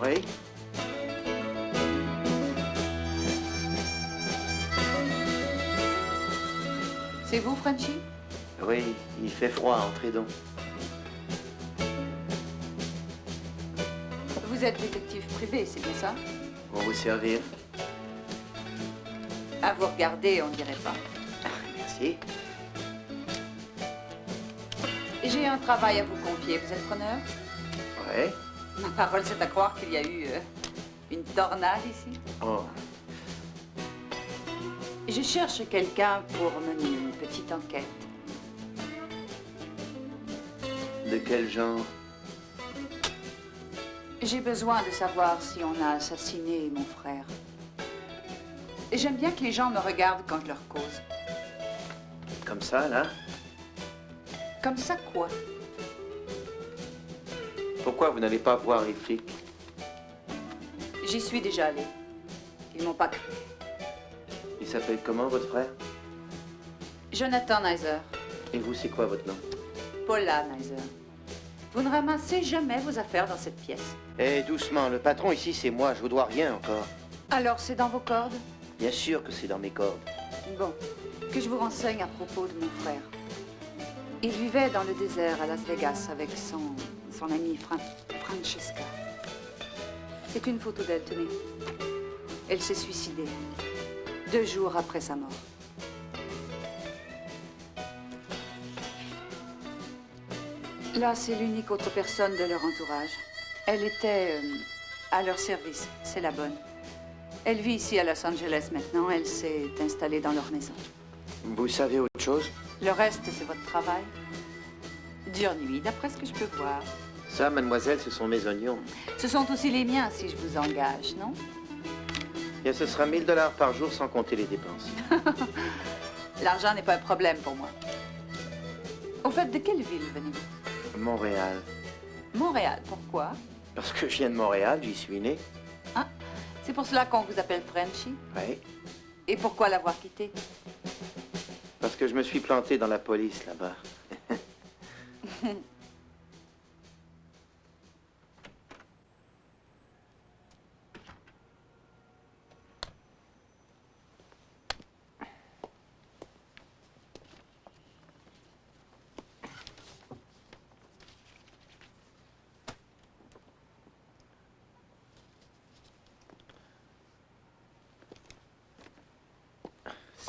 Oui? C'est vous, Frenchy? Oui, il fait froid, entrez donc. Vous êtes détective privé, c'est bien ça? Pour vous servir. À vous regarder, on dirait pas. Merci. J'ai un travail à vous confier, vous êtes preneur? Oui? Ma parole, c'est à croire qu'il y a eu une tornade ici. Oh. Je cherche quelqu'un pour mener une petite enquête. De quel genre? J'ai besoin de savoir si on a assassiné mon frère. Et j'aime bien que les gens me regardent quand je leur cause. Comme ça, là? Comme ça, quoi? Pourquoi vous n'allez pas voir les flics? J'y suis déjà allée. Ils m'ont pas cru. Il s'appelle comment, votre frère? Jonathan Neiser. Et vous, c'est quoi votre nom? Paula Neiser. Vous ne ramassez jamais vos affaires dans cette pièce. Eh, doucement, le patron ici, c'est moi, je vous dois rien encore. Alors, c'est dans vos cordes? Bien sûr que c'est dans mes cordes. Bon, que je vous renseigne à propos de mon frère. Il vivait dans le désert à Las Vegas avec son amie Francesca. C'est une photo d'elle, tenez. Elle s'est suicidée 2 jours après sa mort. Là, c'est l'unique autre personne de leur entourage. Elle était à leur service, c'est la bonne. Elle vit ici à Los Angeles maintenant. Elle s'est installée dans leur maison. Vous savez autre chose? Le reste, c'est votre travail. Dure nuit, d'après ce que je peux voir. Ça, mademoiselle, ce sont mes oignons. Ce sont aussi les miens si je vous engage, non? Bien, ce sera 1000 $ par jour sans compter les dépenses. L'argent n'est pas un problème pour moi. Au fait, de quelle ville venez-vous? Montréal. Montréal, pourquoi? Parce que je viens de Montréal, j'y suis né. Ah, c'est pour cela qu'on vous appelle Frenchy? Oui. Et pourquoi l'avoir quitté? Parce que je me suis planté dans la police, là-bas. «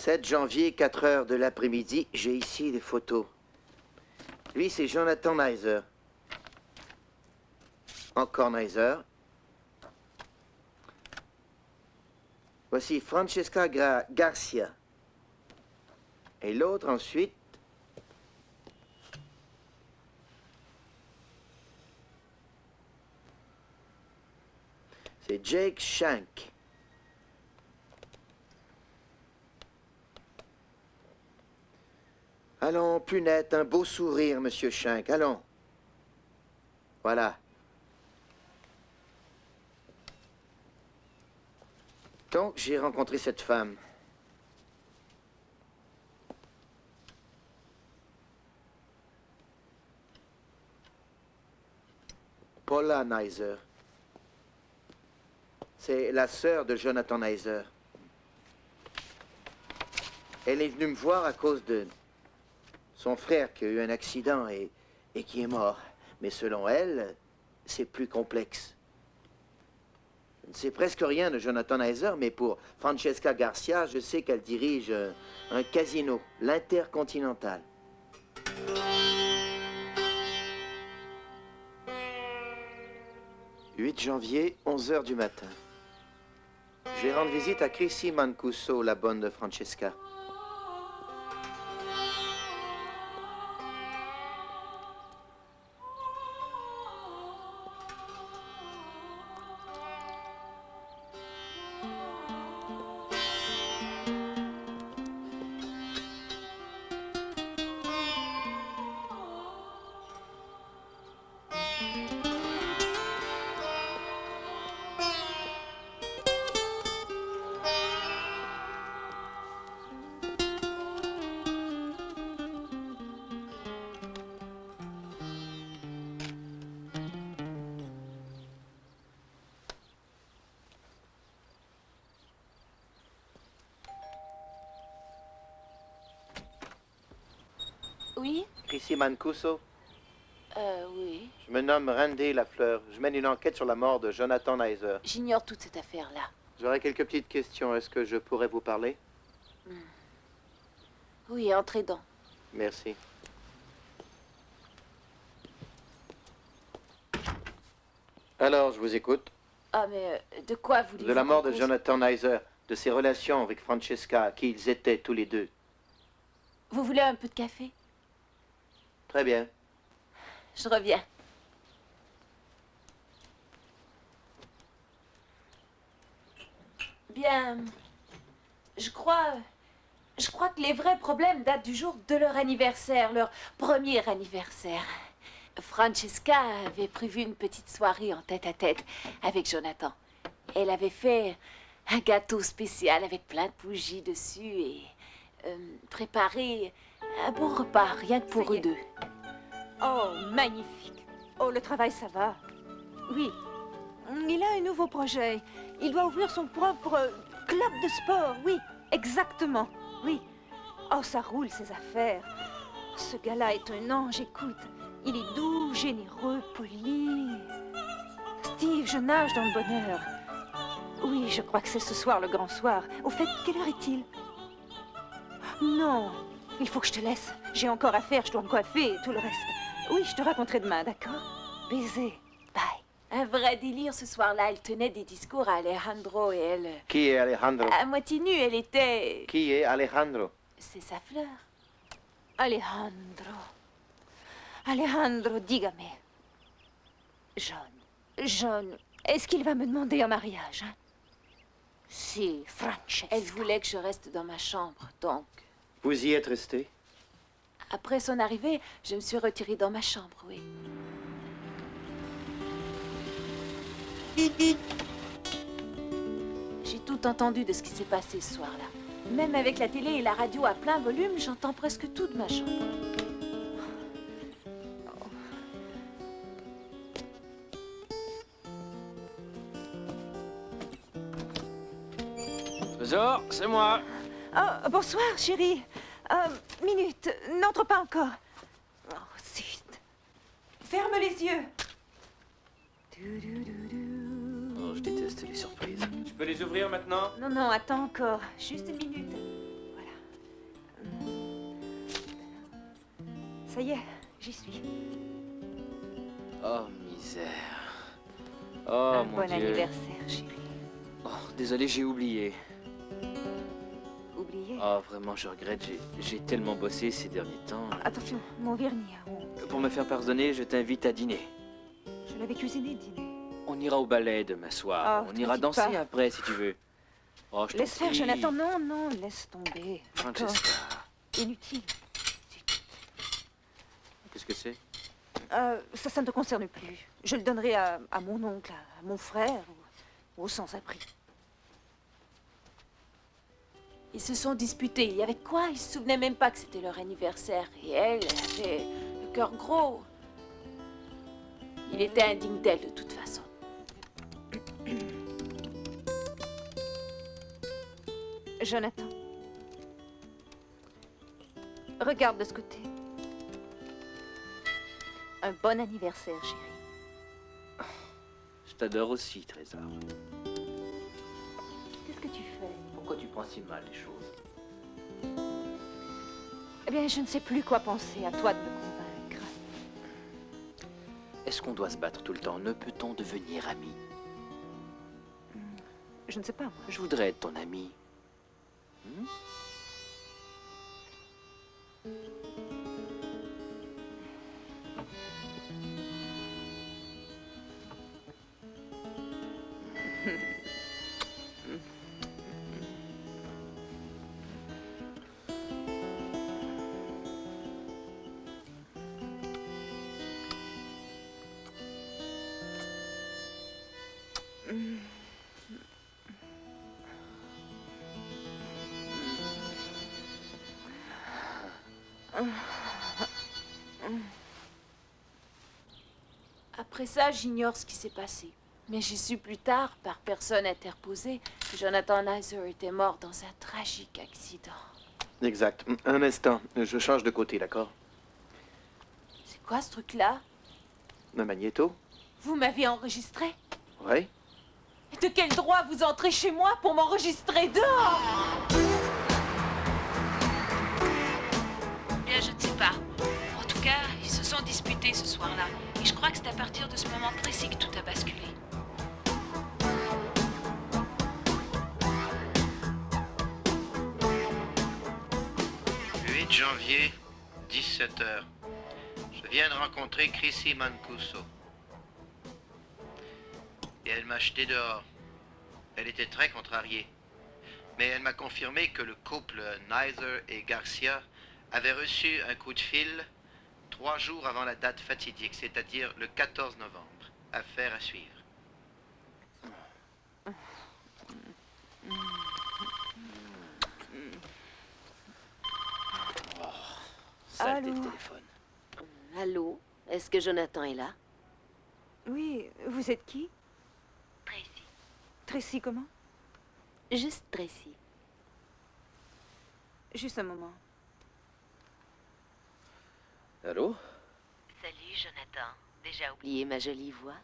7 janvier, 4 heures de l'après-midi, j'ai ici des photos. Lui, c'est Jonathan Neiser. Encore Neiser. Voici Francesca Garcia. Et l'autre ensuite, c'est Jake Shank. Allons, plus net, un beau sourire, monsieur Shank, allons. Voilà. Donc, j'ai rencontré cette femme. Paula Neiser. C'est la sœur de Jonathan Neiser. Elle est venue me voir à cause de son frère qui a eu un accident et qui est mort. Mais selon elle, c'est plus complexe. Je ne sais presque rien de Jonathan Neiser, mais pour Francesca Garcia, je sais qu'elle dirige un casino, l'Intercontinental. « 8 janvier, 11 h du matin. Je vais rendre visite à Chrissy Mancuso, la bonne de Francesca. Patricie Mancuso? Oui. Je me nomme Randy Lafleur. Je mène une enquête sur la mort de Jonathan Nizer. J'ignore toute cette affaire-là. J'aurais quelques petites questions. Est-ce que je pourrais vous parler? Oui, entrez donc. Merci. Alors, je vous écoute. Ah, mais de quoi voulez-vous De la mort qu'on de cause? Jonathan Nizer, de ses relations avec Francesca, qui ils étaient tous les deux. Vous voulez un peu de café? Très bien. Je reviens. Bien, je crois que les vrais problèmes datent du jour de leur anniversaire, leur premier anniversaire. Francesca avait prévu une petite soirée en tête-à-tête avec Jonathan. Elle avait fait un gâteau spécial avec plein de bougies dessus et préparé un bon repas, rien que pour Ça y eux est. deux. Oh, magnifique. Oh, le travail, ça va. Oui. Il a un nouveau projet. Il doit ouvrir son propre club de sport. Oui, exactement. Oui. Oh, ça roule, ses affaires. Ce gars-là est un ange, écoute. Il est doux, généreux, poli. Steve, je nage dans le bonheur. Oui, je crois que c'est ce soir le grand soir. Au fait, quelle heure est-il? Non, il faut que je te laisse. J'ai encore à faire, je dois me coiffer et tout le reste. Oui, je te raconterai demain, d'accord? Baiser. Bye. Un vrai délire ce soir-là. Elle tenait des discours à Alejandro et elle... Qui est Alejandro? À moitié nue, elle était... Qui est Alejandro? C'est sa fleur. Alejandro. Alejandro, dígame. John, est-ce qu'il va me demander en mariage, hein? Si, Francesca. Elle voulait que je reste dans ma chambre, donc... Vous y êtes resté? Après son arrivée, je me suis retirée dans ma chambre, oui. J'ai tout entendu de ce qui s'est passé ce soir-là. Même avec la télé et la radio à plein volume, j'entends presque tout de ma chambre. Trésor, c'est moi. Oh, bonsoir, chérie. Minute, n'entre pas encore. Oh, zut. Ferme les yeux. Oh, je déteste les surprises. Je peux les ouvrir maintenant? Non, non, attends encore. Juste une minute. Voilà. Ça y est, j'y suis. Oh, misère. Oh, Un mon bon Dieu. anniversaire, chérie. Oh, désolé, j'ai oublié. Oublié. Oh, vraiment, je regrette. J'ai tellement bossé ces derniers temps. Attention, mon vernis. Oh, Pour me faire pardonner, je t'invite à dîner. je l'avais cuisiné le dîner. On ira au ballet demain soir. Oh, On ira t'inquiète danser pas. après, si tu veux. Oh, je t'en Laisse faire, prie. Jonathan. Non, non, laisse tomber. D'accord. Francesca. Inutile. Qu'est-ce que c'est? Ça ne te concerne plus. Je le donnerai à mon oncle, à mon frère, ou aux sans-abri. Ils se sont disputés. Il y avait quoi? Ils se souvenaient même pas que c'était leur anniversaire. Et elle avait le cœur gros. Il était indigne d'elle de toute façon. Jonathan. Regarde de ce côté. Un bon anniversaire, chérie. Je t'adore aussi, Trésor. Qu'est-ce que tu fais? Pourquoi tu prends si mal les choses? Eh bien, je ne sais plus quoi penser. À toi de me convaincre. Est-ce qu'on doit se battre tout le temps? Ne peut-on devenir amis? Je ne sais pas, moi. Je voudrais être ton ami. Hmm? Après ça, j'ignore ce qui s'est passé. Mais j'ai su plus tard, par personne interposée, que Jonathan Nizer était mort dans un tragique accident. Exact. Un instant. Je change de côté, d'accord? quoi ce truc-là? Un magnéto? Vous m'avez enregistré? Oui. Et de quel droit vous entrez chez moi pour m'enregistrer dehors? Bien, je ne sais pas. En tout cas, ils se sont disputés ce soir-là. Et je crois que c'est à partir de ce moment précis que tout a basculé. 8 janvier, 17h. Je viens de rencontrer Chrissy Mancuso. Et elle m'a jeté dehors. Elle était très contrariée. Mais elle m'a confirmé que le couple Nizer et Garcia avait reçu un coup de fil 3 jours avant la date fatidique, c'est-à-dire le 14 novembre. Affaire à suivre. Saleté de Allô? téléphone. Allô? Est-ce que Jonathan est là? Oui, vous êtes qui? Tracy. Tracy, comment? Juste Tracy. Juste un moment. Allô? Salut, Jonathan. Déjà oublié ma jolie voix?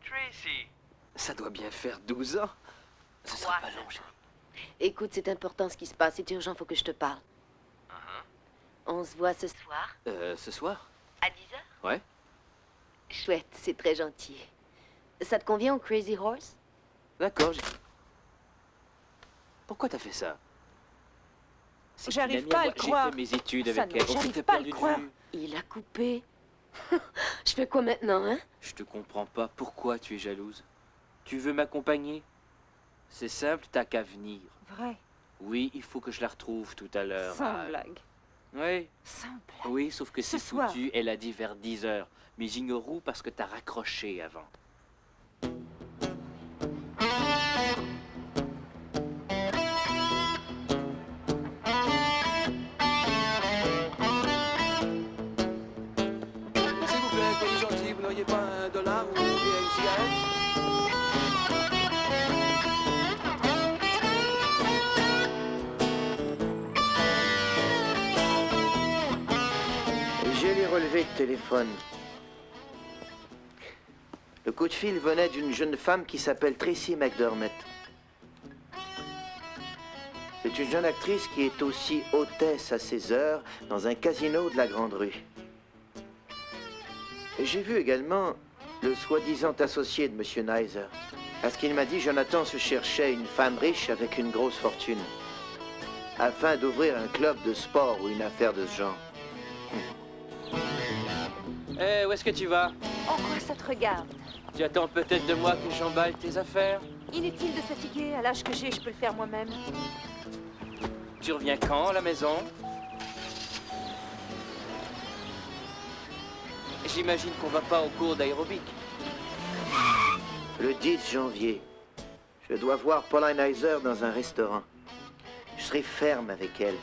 Tracy! Ça doit bien faire 12 ans. Ce sera pas long, chérie. Écoute, c'est important ce qui se passe. C'est urgent, faut que je te parle. On se voit ce soir? Ce soir? À 10h? Ouais. Chouette, c'est très gentil. Ça te convient au Crazy Horse? D'accord, Pourquoi t'as fait ça? C'est J'arrive une amie pas à moi. le croire. J'ai fait mes études Ça, avec non, elle. On j'arrive s'était pas à perdu le de croire. vue. Il a coupé. Je fais quoi maintenant, hein? Je te comprends pas. Pourquoi tu es jalouse? Tu veux m'accompagner? C'est simple, t'as qu'à venir. Vrai, Oui, il faut que je la retrouve tout à l'heure. sans blague. Oui. Sans blague. Oui, sauf que Ce c'est soir. foutu, elle a dit vers 10h. Mais j'ignore où parce que t'as raccroché avant. S'il vous plaît, soyez gentil, vous n'auriez pas $1 ou bien une cigarette? J'ai les relevés de téléphone. Le coup de fil venait d'une jeune femme qui s'appelle Tracy McDermott. C'est une jeune actrice qui est aussi hôtesse à ses heures dans un casino de la Grande Rue. Et j'ai vu également le soi-disant associé de M. Nizer. À ce qu'il m'a dit, Jonathan se cherchait une femme riche avec une grosse fortune, afin d'ouvrir un club de sport ou une affaire de ce genre. Eh, où est-ce que tu vas? En quoi ça te regarde? Tu attends peut-être de moi que j'emballe tes affaires? Inutile de fatiguer. À l'âge que j'ai, je peux le faire moi-même. Tu reviens quand à la maison? J'imagine qu'on va pas au cours d'aérobic. Le 10 janvier, je dois voir Paula Nizer dans un restaurant. Je serai ferme avec elle.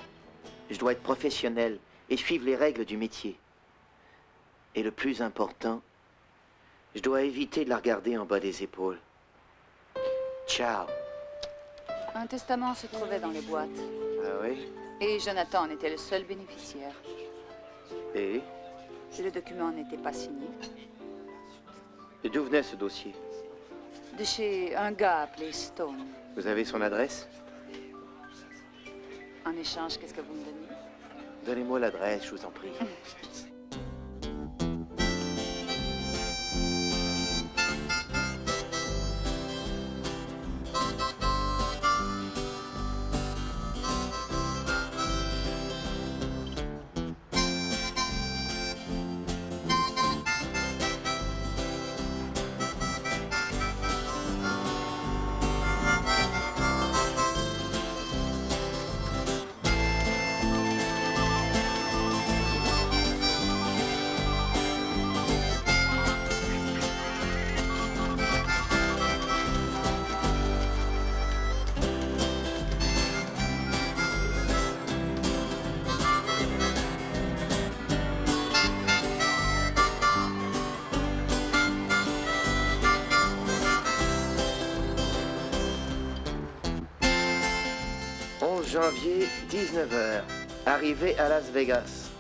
Je dois être professionnel et suivre les règles du métier. Et le plus important, je dois éviter de la regarder en bas des épaules. Ciao. Un testament se trouvait dans les boîtes. Ah oui? Et Jonathan en était le seul bénéficiaire. Et Le document n'était pas signé. d'où venait ce dossier? De chez un gars appelé Stone. Vous avez son adresse? En échange, qu'est-ce que vous me donnez? Donnez-moi l'adresse, je vous en prie. Janvier, 19h. Arrivé à Las Vegas.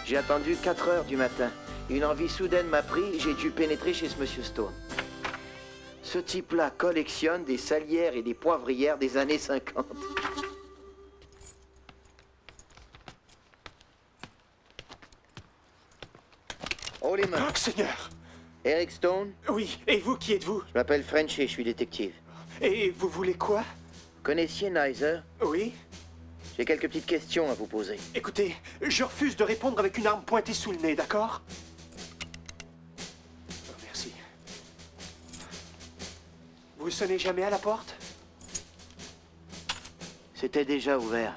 J'ai attendu 4 heures du matin. Une envie soudaine m'a pris, j'ai dû pénétrer chez ce monsieur Stone. Ce type-là collectionne des salières et des poivrières des années 50. Oh les mains. Oh, Seigneur! Eric Stone, Oui, et vous, qui êtes-vous? je m'appelle French et je suis détective. Et vous voulez quoi? Connaissiez Nizer? Oui? J'ai quelques petites questions à vous poser. Écoutez, je refuse de répondre avec une arme pointée sous le nez, d'accord? Oh, merci. Vous sonnez jamais à la porte? C'était déjà ouvert.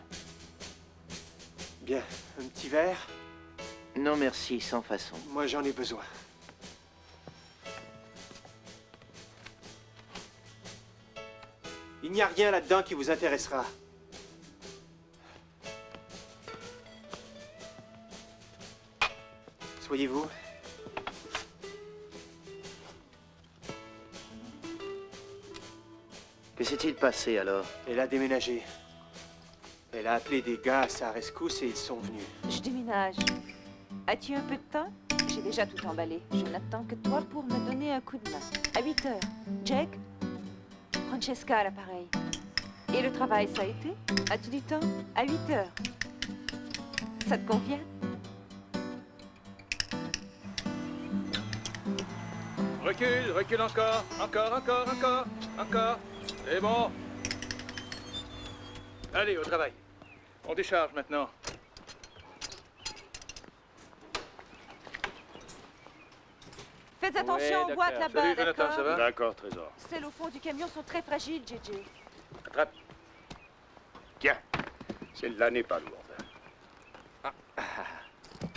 Bien, un petit verre? Non merci, sans façon. Moi, j'en ai besoin. Il n'y a rien là-dedans qui vous intéressera. Soyez-vous. Que s'est-il passé alors? Elle a déménagé. Elle a appelé des gars à sa rescousse et ils sont venus. Je déménage. As-tu un peu de temps? J'ai déjà tout emballé. Je n'attends que toi pour me donner un coup de main. À 8 heures. Jake? Francesca à l'appareil. Et le travail, ça a été? As-tu du temps? À 8 heures. Ça te convient? Recule, recule encore. Encore. C'est bon. Allez, au travail. On décharge maintenant. Faites attention aux boîtes là-bas, Salut, Jonathan, ça d'accord? va? D'accord, Trésor. Celles au fond du camion sont très fragiles, JJ. Attrape. Tiens, celle-là n'est pas lourde.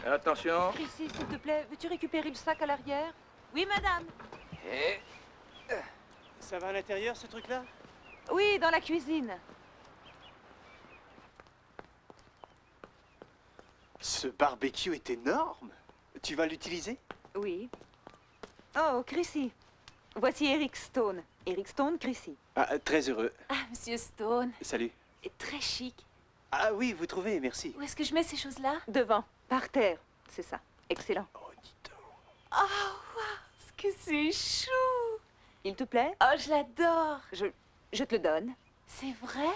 Attention. Chrissy, s'il te plaît, veux-tu récupérer le sac à l'arrière? Oui, madame. Ça va à l'intérieur, ce truc-là? Oui, dans la cuisine. Ce barbecue est énorme. Tu vas l'utiliser? Oui. Oh, Chrissy. Voici Eric Stone. Eric Stone, Chrissy. Ah, très heureux. Ah, Monsieur Stone, Salut. est très chic. Ah oui, vous trouvez, merci. Où est-ce que je mets ces choses-là? Devant, par terre. C'est ça. Excellent. Oh, dis donc. Oh, wow, ce que c'est chou! Il te plaît? Oh, je l'adore! Je te le donne. C'est vrai?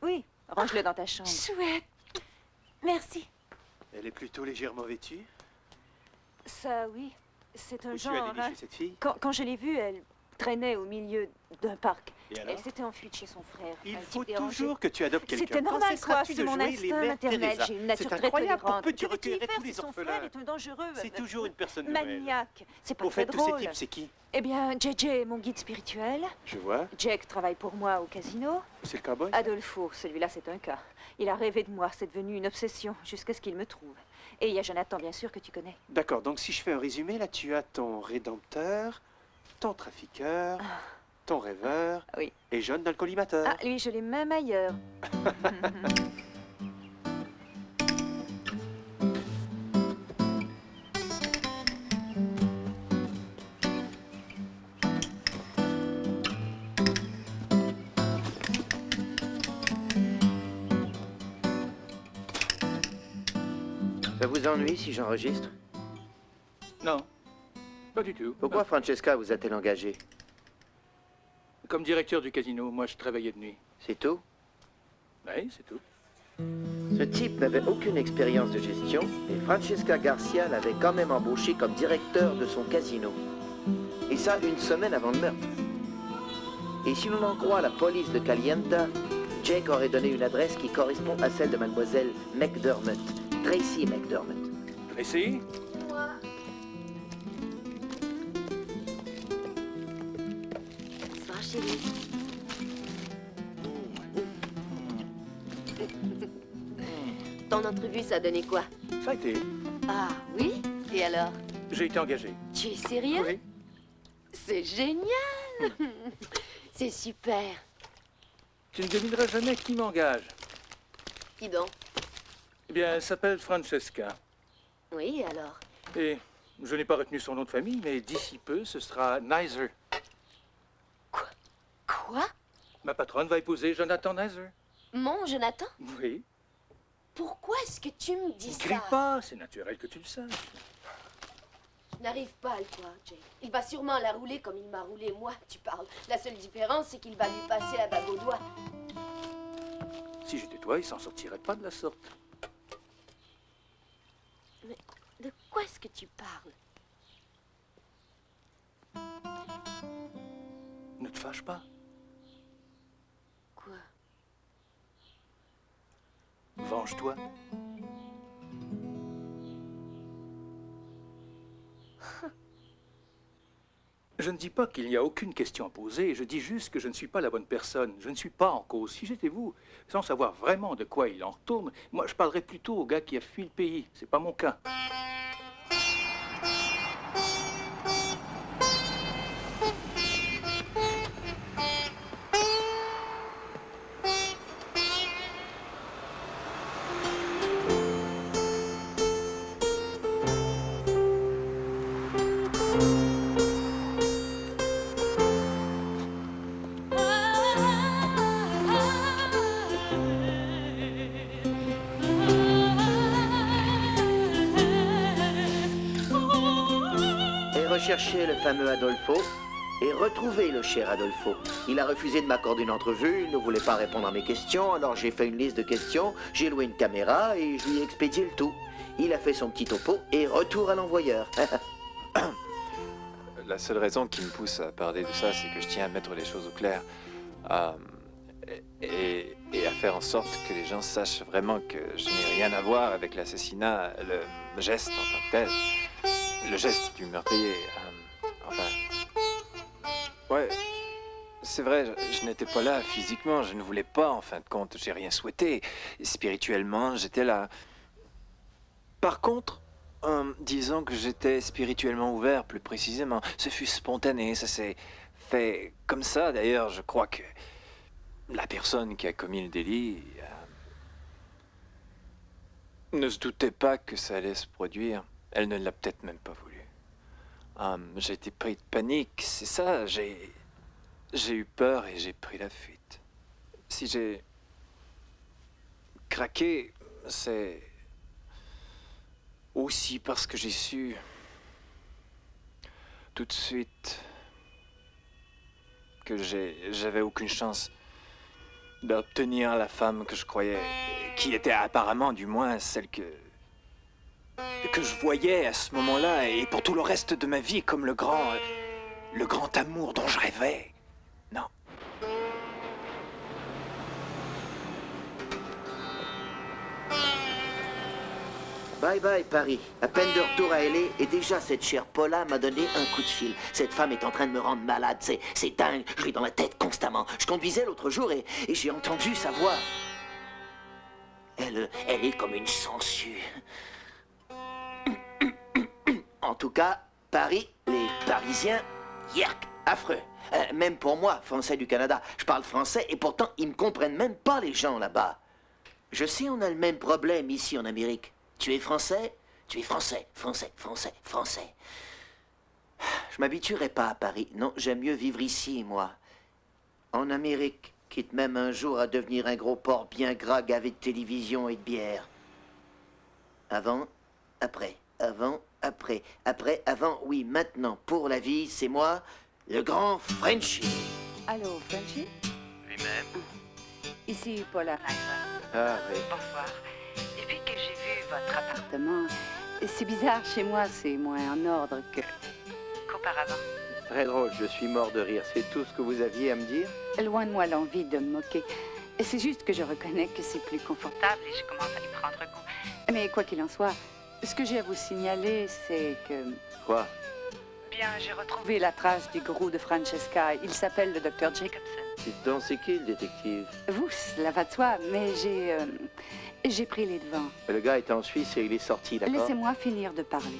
Oui. Range-le dans ta chambre. Chouette! Merci. Elle est plutôt légèrement vêtue. Ça, oui. C'est un Où genre. tu as allé hein. chez cette fille? Quand je l'ai vue, elle traînait au milieu d'un parc. Et alors? Elle s'était enfuie de chez son frère. Il Un faut type dérangé. toujours que tu adoptes quelqu'un. C'était normal, Quand quoi. cesseras-tu C'est de mon jouer les instinct mères maternel. Teresa? J'ai une nature C'est très incroyable. tolérante. Pourquoi tu Que veux-tu y recueillerais faire tous les si son orphelins? frère est un dangereux C'est toujours une personne nouvelle. maniaque. C'est pas Au très fait, tous ces drôle. types, c'est qui? Eh bien, JJ est mon guide spirituel. Je vois. Jack travaille pour moi au casino. C'est le cowboy? Adolfo, celui-là, c'est un cas. Il a rêvé de moi. C'est devenu une obsession jusqu'à ce qu'il me trouve. Et il y a Jonathan, bien sûr, que tu connais. D'accord, donc si je fais un résumé, là, tu as ton rédempteur, ton trafiqueur, ton rêveur Oui. et John dans le collimateur. Ah, lui, je l'ai même ailleurs. Ça vous ennuie si j'enregistre? Non, pas du tout. Pourquoi Francesca vous a-t-elle engagé? Comme directeur du casino, moi je travaillais de nuit. C'est tout? Oui, c'est tout. Ce type n'avait aucune expérience de gestion et Francesca Garcia l'avait quand même embauché comme directeur de son casino. Et ça, une semaine avant le meurtre. Et si l'on en croit la police de Calienta, Jake aurait donné une adresse qui correspond à celle de mademoiselle McDermott, Tracy McDermott. Tracy? Bonsoir, chérie. Ton entrevue, ça a donné quoi? Ça a été. Ah, oui? Et alors? J'ai été engagé. Tu es sérieux? Oui. C'est génial! C'est super. Tu ne devineras jamais qui m'engage. Qui donc? Eh bien, elle s'appelle Francesca. Oui, alors? Et je n'ai pas retenu son nom de famille, mais d'ici peu, ce sera Nizer. Quoi? Ma patronne va épouser Jonathan Nizer. Mon Jonathan? Oui. pourquoi est-ce que tu me dis Crie ça? pas, c'est naturel que tu le saches. Je n'arrive pas à le croire, Jake. Il va sûrement la rouler comme il m'a roulé moi, tu parles. La seule différence, c'est qu'il va lui passer la bague au doigt. Si j'étais toi, il s'en sortirait pas de la sorte. Mais de quoi est-ce que tu parles? Ne te fâche pas. Quoi? Venge-toi. Je ne dis pas qu'il n'y a aucune question à poser, je dis juste que je ne suis pas la bonne personne, je ne suis pas en cause. Si j'étais vous, sans savoir vraiment de quoi il en retourne, moi je parlerais plutôt au gars qui a fui le pays. C'est pas mon cas. Et rechercher le fameux Adolfo et retrouver le cher Adolfo. Il a refusé de m'accorder une entrevue, il ne voulait pas répondre à mes questions, alors j'ai fait une liste de questions, j'ai loué une caméra et je lui ai expédié le tout. Il a fait son petit topo et retour à l'envoyeur. La seule raison qui me pousse à parler de ça, c'est que je tiens à mettre les choses au clair. Et à faire en sorte que les gens sachent vraiment que je n'ai rien à voir avec l'assassinat, le geste en tant que tel. Le geste du meurtrier. Enfin... Ouais, c'est vrai, je n'étais pas là physiquement, je ne voulais pas, en fin de compte, j'ai rien souhaité. Spirituellement, j'étais là. Par contre, disons que j'étais spirituellement ouvert, plus précisément. Ce fut spontané, ça s'est fait comme ça. D'ailleurs, je crois que la personne qui a commis le délit ne se doutait pas que ça allait se produire. Elle ne l'a peut-être même pas voulu. J'ai été pris de panique, c'est ça, j'ai eu peur et j'ai pris la fuite. Si j'ai craqué, c'est aussi parce que j'ai su tout de suite que j'avais aucune chance d'obtenir la femme que je croyais, qui était apparemment du moins celle que je voyais à ce moment-là, et pour tout le reste de ma vie, comme le grand amour dont je rêvais. Non. Bye bye Paris. À peine de retour à LA et déjà cette chère Paula m'a donné un coup de fil. Cette femme est en train de me rendre malade. C'est dingue. Je l'ai dans la tête constamment. Je conduisais l'autre jour et j'ai entendu sa voix. Elle est comme une sangsue. En tout cas, Paris, les Parisiens, yerk, affreux. Même pour moi, français du Canada, je parle français et pourtant ils me comprennent même pas les gens là-bas. Je sais, on a le même problème ici en Amérique. Tu es français? Tu es français, français, français, français. Je m'habituerai pas à Paris. Non, j'aime mieux vivre ici, moi. En Amérique, quitte même un jour à devenir un gros porc bien gras gavé de télévision et de bière. Avant, après, avant, après, après, avant, oui, maintenant, pour la vie, c'est moi, le grand Frenchie. Allô, Frenchy? Lui-même. Ici Paula. Ah, oui. Bonsoir. Depuis que j'ai vu votre Appartement. C'est bizarre, chez moi, c'est moins en ordre qu'auparavant. Très drôle, je suis mort de rire. C'est tout ce que vous aviez à me dire? Loin de moi l'envie de me moquer. C'est juste que je reconnais que c'est plus confortable. Et je commence à y prendre goût. Mais quoi qu'il en soit, ce que j'ai à vous signaler, c'est que... Quoi? Bien, j'ai retrouvé Trouvé la trace du gourou de Francesca. Il s'appelle le docteur Jacobson. Dites donc, c'est qui le détective? Vous, cela va de soi, mais j'ai pris les devants. Le gars est en Suisse et il est sorti, d'accord? Laissez-moi finir de parler.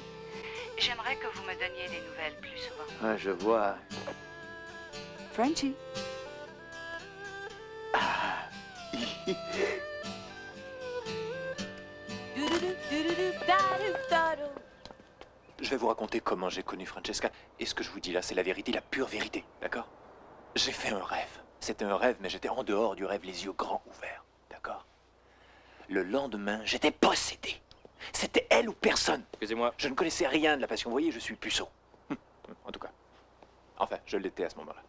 J'aimerais que vous me donniez des nouvelles plus souvent. Ah, je vois. Frenchy. Je vais vous raconter comment j'ai connu Francesca, et ce que je vous dis là, c'est la vérité, la pure vérité, d'accord? J'ai fait un rêve. C'était un rêve, mais j'étais en dehors du rêve, les yeux grands ouverts, d'accord? Le lendemain, j'étais possédé. C'était elle ou personne. Excusez-moi. Je ne connaissais rien de la passion. Vous voyez, je suis puceau. En tout cas. Enfin, je l'étais à ce moment-là.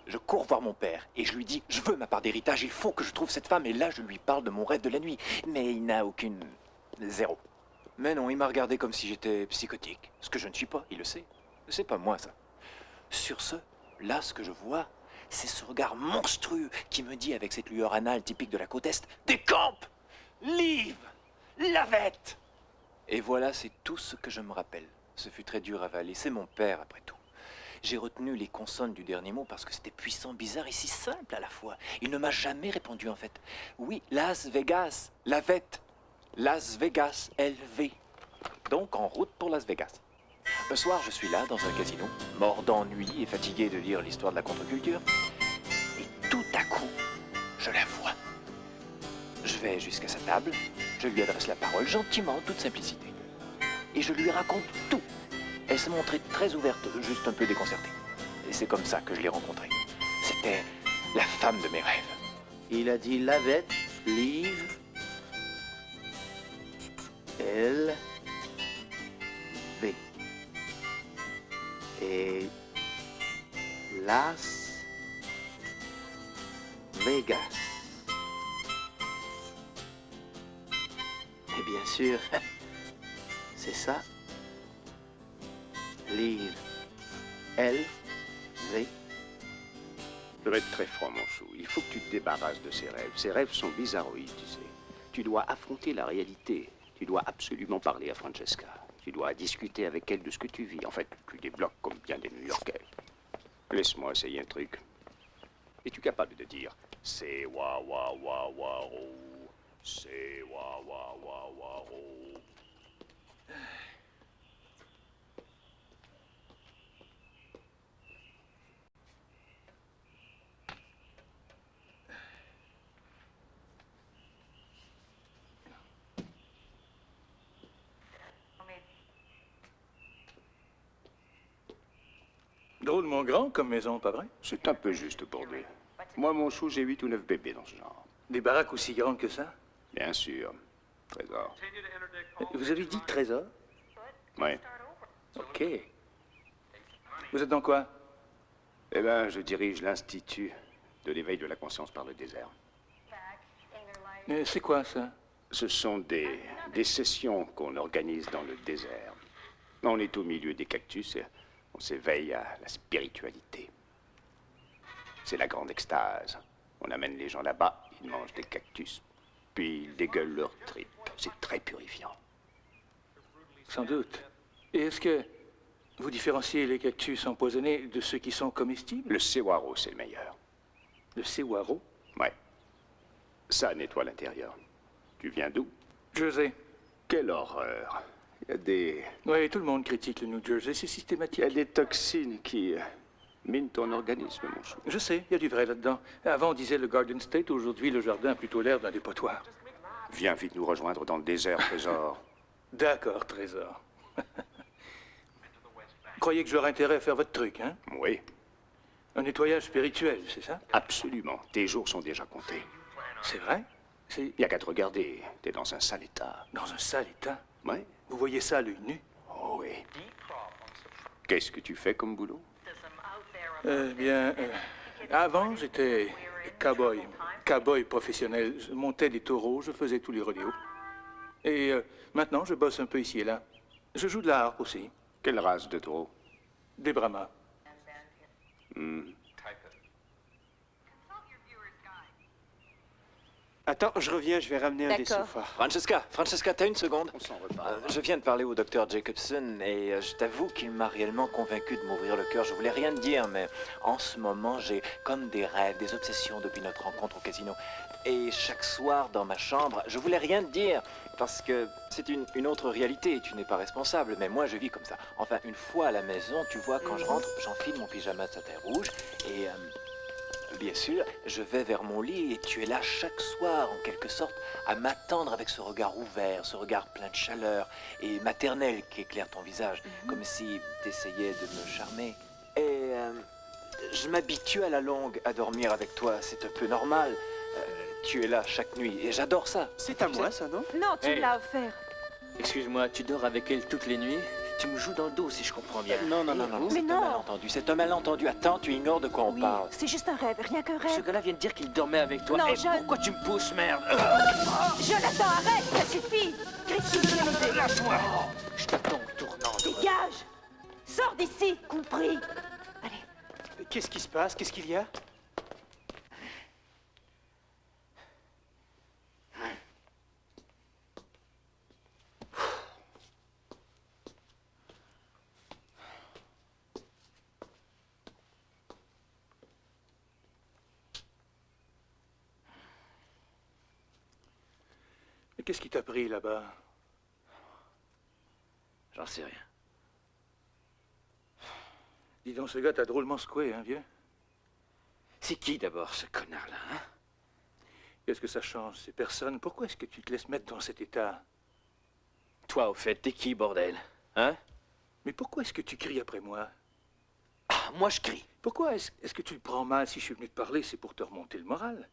Je cours voir mon père et je lui dis « Je veux ma part d'héritage, il faut que je trouve cette femme. » Et là, je lui parle de mon rêve de la nuit. Mais il n'a aucune... Zéro. Mais non, il m'a regardé comme si j'étais psychotique. Ce que je ne suis pas, il le sait. C'est pas moi, ça. Sur ce, là, ce que je vois, c'est ce regard monstrueux qui me dit, avec cette lueur anale typique de la côte Est, « Décampe! Live! Lavette !» Et voilà, c'est tout ce que je me rappelle. Ce fut très dur à avaler. C'est mon père, après tout. J'ai retenu les consonnes du dernier mot parce que c'était puissant, bizarre et si simple à la fois. Il ne m'a jamais répondu, en fait. Oui, Las Vegas, Lavette. Las Vegas, LV. Donc, en route pour Las Vegas. Un soir, je suis là, dans un casino, mort d'ennui et fatigué de lire l'histoire de la contre-culture. Et tout à coup, je la vois. Je vais jusqu'à sa table, je lui adresse la parole gentiment, en toute simplicité. Et je lui raconte tout. Elle s'est montrée très ouverte, juste un peu déconcertée. Et c'est comme ça que je l'ai rencontrée. C'était la femme de mes rêves. Il a dit Lavette, Liv, L, V. Et Las Vegas. Et bien sûr, c'est ça. Liv, L, V. Je vais être très franc, mon chou. Il faut que tu te débarrasses de ces rêves. Ces rêves sont bizarroïdes, tu sais. Tu dois affronter la réalité. Tu dois absolument parler à Francesca. Tu dois discuter avec elle de ce que tu vis. En fait, tu débloques comme bien des New-Yorkais. Laisse-moi essayer un truc. Es-tu capable de dire « C'est wa wa wa wa ro, c'est wa wa wa wa ro ». Drôlement grand comme maison, pas vrai? C'est un peu juste pour lui. Moi, mon chou, j'ai 8 ou 9 bébés dans ce genre. Des baraques aussi grandes que ça? Bien sûr. Trésor. Vous avez dit trésor? Oui. Ok. Vous êtes dans quoi? Eh bien, je dirige l'Institut de l'éveil de la conscience par le désert. C'est quoi, ça? Ce sont des sessions qu'on organise dans le désert. On est au milieu des cactus et on s'éveille à la spiritualité. C'est la grande extase. On amène les gens là-bas, ils mangent des cactus, puis ils dégueulent leurs tripes. C'est très purifiant. Sans doute. Et est-ce que vous différenciez les cactus empoisonnés de ceux qui sont comestibles? Le saguaro, c'est le meilleur. Le saguaro? Ouais. Ça nettoie l'intérieur. Tu viens d'où? Jersey. Quelle horreur. Il y a des... Oui, tout le monde critique le New Jersey, c'est systématique. Il y a des toxines qui minent ton organisme, mon chou. Je sais, il y a du vrai là-dedans. Avant, on disait le Garden State, aujourd'hui, le jardin a plutôt l'air d'un dépotoir. Viens vite nous rejoindre dans le désert, trésor. D'accord, trésor. Croyez que j'aurais intérêt à faire votre truc, hein? Oui. Un nettoyage spirituel, c'est ça? Absolument. Tes jours sont déjà comptés. C'est vrai? Il n'y a qu'à te regarder. T'es dans un sale état. Dans un sale état? Oui. Vous voyez ça à l'œil nu? Oh oui. Qu'est-ce que tu fais comme boulot? Avant, j'étais cow-boy. Cow-boy professionnel. Je montais des taureaux, je faisais tous les rodéos. Et maintenant, je bosse un peu ici et là. Je joue de la harpe aussi. Quelle race de taureau? Des Brahmas. Attends, je reviens, je vais ramener un des sofas. Francesca, t'as une seconde? On s'en reparle. Je viens de parler au docteur Jacobson et je t'avoue qu'il m'a réellement convaincu de m'ouvrir le cœur. Je voulais rien te dire, mais en ce moment, j'ai comme des rêves, des obsessions depuis notre rencontre au casino. Et chaque soir, dans ma chambre, je voulais rien te dire parce que c'est une autre réalité et tu n'es pas responsable. Mais moi, je vis comme ça. Enfin, une fois à la maison, tu vois, quand je rentre, j'enfile mon pyjama de satin rouge et... bien sûr, je vais vers mon lit et tu es là chaque soir, en quelque sorte, à m'attendre avec ce regard ouvert, ce regard plein de chaleur et maternel qui éclaire ton visage, comme si t'essayais de me charmer. Et je m'habitue à la longue à dormir avec toi, c'est un peu normal. Tu es là chaque nuit et j'adore ça. C'est à moi, ça, non? Non, tu me Hey. l'as offert. Excuse-moi, tu dors avec elle toutes les nuits? Tu me joues dans le dos si je comprends bien. Non, non, non, non, Mais c'est un non. malentendu. C'est un malentendu. Attends, tu ignores de quoi on Oui, parle. c'est juste un rêve, rien qu'un Ce rêve. gars-là vient de dire qu'il dormait avec toi. Non, Hey, je- pourquoi tu me pousses, merde? Jonathan, arrête, ça suffit. Christine, viens m'aider. Lâche-moi! Je t'attends au tournant. Dégage. Sors d'ici, compris. Allez. Qu'est-ce qui se passe? Qu'est-ce qu'il y a? Mais qu'est-ce qui t'a pris là-bas? J'en sais rien. Dis donc, ce gars t'a drôlement secoué, hein, vieux? C'est qui d'abord, ce connard-là, hein? Qu'est-ce que ça change? C'est personne. Pourquoi est-ce que tu te laisses mettre dans cet état? Toi, au fait, t'es qui, bordel? Hein? Mais pourquoi est-ce que tu cries après moi? Ah, moi, je crie. Pourquoi est-ce que tu le prends mal? Si je suis venu te parler, c'est pour te remonter le moral.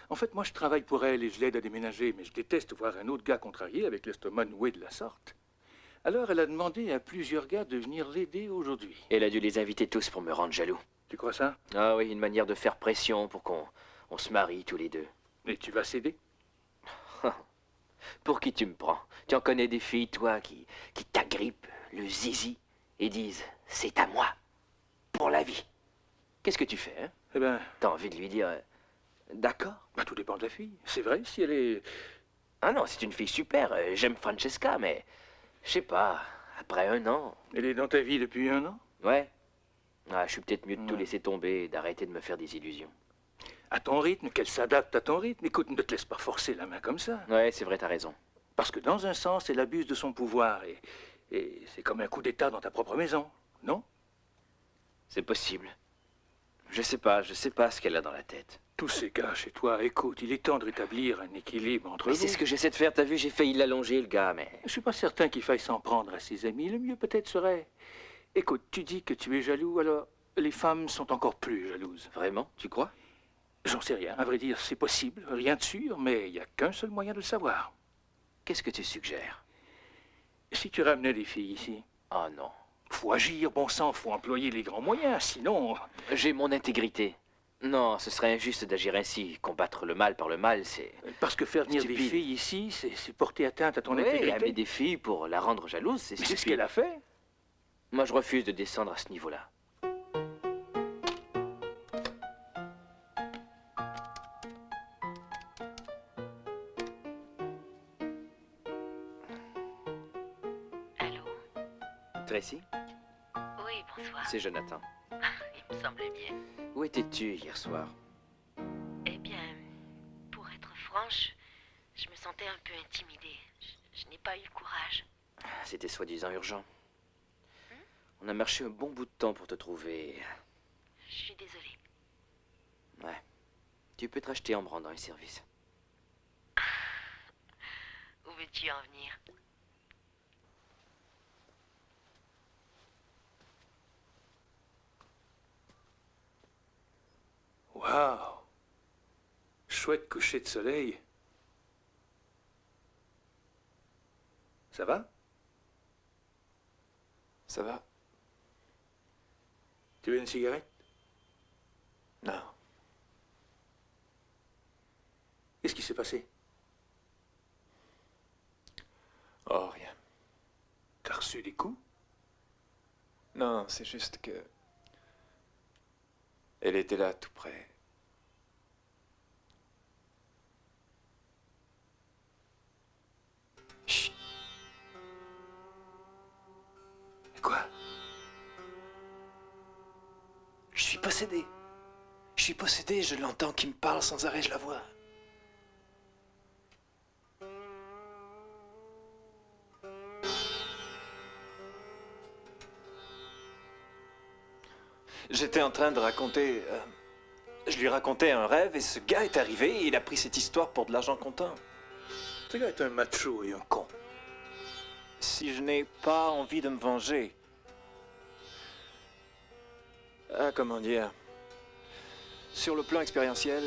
En fait, moi, je travaille pour elle et je l'aide à déménager, mais je déteste voir un autre gars contrarié avec l'estomac noué de la sorte. Alors, elle a demandé à plusieurs gars de venir l'aider aujourd'hui. Elle a dû les inviter tous pour me rendre jaloux. Tu crois ça? Ah oui, une manière de faire pression pour qu'on se marie tous les deux. Et tu vas céder? Pour qui tu me prends? Tu en connais des filles, toi, qui t'agrippent le zizi et disent « c'est à moi, pour la vie ». Qu'est-ce que tu fais, hein? Eh ben, T'as envie de lui dire « d'accord ». bah, tout dépend de la fille. C'est vrai, si elle est... Ah non, c'est une fille super, j'aime Francesca, mais je sais pas, après 1 an... Elle est dans ta vie depuis 1 an? Ouais. Ah, je suis peut-être mieux de tout Ouais. laisser tomber et d'arrêter de me faire des illusions. À ton rythme, qu'elle s'adapte à ton rythme. Écoute, ne te laisse pas forcer la main comme ça. Ouais, c'est vrai, t'as raison. Parce que dans un sens, elle abuse de son pouvoir et c'est comme un coup d'État dans ta propre maison, non? C'est possible. Je sais pas ce qu'elle a dans la tête. Tous ces gars chez toi, écoute, il est temps de rétablir un équilibre entre Mais vous. c'est ce que j'essaie de faire, t'as vu, j'ai failli l'allonger, le gars, mais... Je suis pas certain qu'il faille s'en prendre à ses amis. Le mieux peut-être serait... Écoute, tu dis que tu es jaloux, alors les femmes sont encore plus jalouses. Vraiment, tu crois? J'en sais rien. À vrai dire, c'est possible. Rien de sûr, mais il n'y a qu'un seul moyen de le savoir. Qu'est-ce que tu suggères? Si tu ramenais des filles ici, Oh non. faut agir, bon sang, faut employer les grands moyens, sinon... J'ai mon intégrité. Non, ce serait injuste d'agir ainsi. Combattre le mal par le mal, c'est... Parce que faire venir des Stupide. filles ici, c'est porter atteinte à ton Oui, intégrité. amener des filles pour la rendre jalouse, c'est Mais stupide. c'est ce qu'elle a fait. Moi, je refuse de descendre à ce niveau-là. Allô? Tracy, Oui, bonsoir. c'est Jonathan. Il me semblait bien. Où étais-tu hier soir? Eh bien, pour être franche, je me sentais un peu intimidée. Je n'ai pas eu le courage. C'était soi-disant urgent. On a marché un bon bout de temps pour te trouver. Je suis désolée. Ouais. Tu peux te racheter en me rendant un service. Où veux-tu en venir? Waouh! Chouette coucher de soleil. Ça va? Ça va? Tu veux une cigarette? Non. Qu'est-ce qui s'est passé? Oh, rien. T'as reçu des coups? Non, c'est juste que... Elle était là, tout près. Chut. Quoi? Je suis possédé. Je suis possédé, je l'entends qui me parle sans arrêt, je la vois. J'étais en train de raconter... je lui racontais un rêve et ce gars est arrivé et il a pris cette histoire pour de l'argent comptant. Ce gars est un macho et un con. Si je n'ai pas envie de me venger... Ah, comment dire... Sur le plan expérientiel,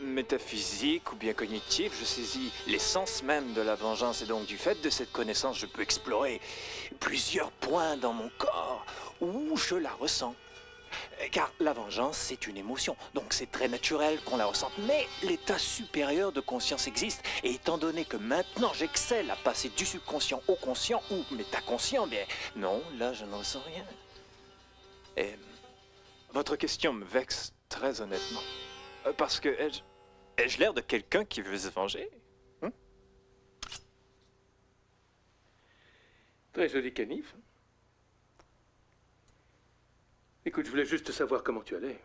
métaphysique ou bien cognitive, je saisis l'essence même de la vengeance et donc du fait de cette connaissance, je peux explorer plusieurs points dans mon corps où je la ressens. Car la vengeance, c'est une émotion, donc c'est très naturel qu'on la ressente. Mais l'état supérieur de conscience existe, et étant donné que maintenant j'excelle à passer du subconscient au conscient ou métaconscient, bien non, là je n'en ressens rien. Et votre question me vexe très honnêtement. Parce que ai-je l'air de quelqu'un qui veut se venger? Très joli canif. Écoute, je voulais juste savoir comment tu allais.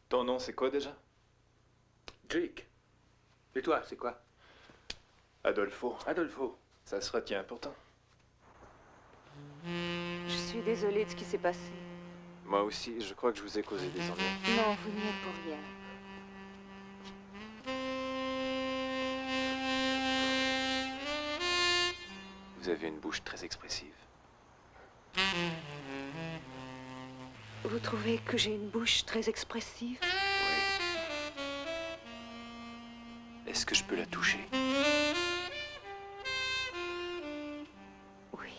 Ton nom, c'est quoi déjà? Jake. Et toi, c'est quoi? Adolfo. Adolfo. Ça se retient pourtant. Je suis désolée de ce qui s'est passé. Moi aussi, je crois que je vous ai causé des ennuis. Non, vous n'y êtes pour rien. Vous avez une bouche très expressive. Vous trouvez que j'ai une bouche très expressive? Est-ce que je peux la toucher? Oui.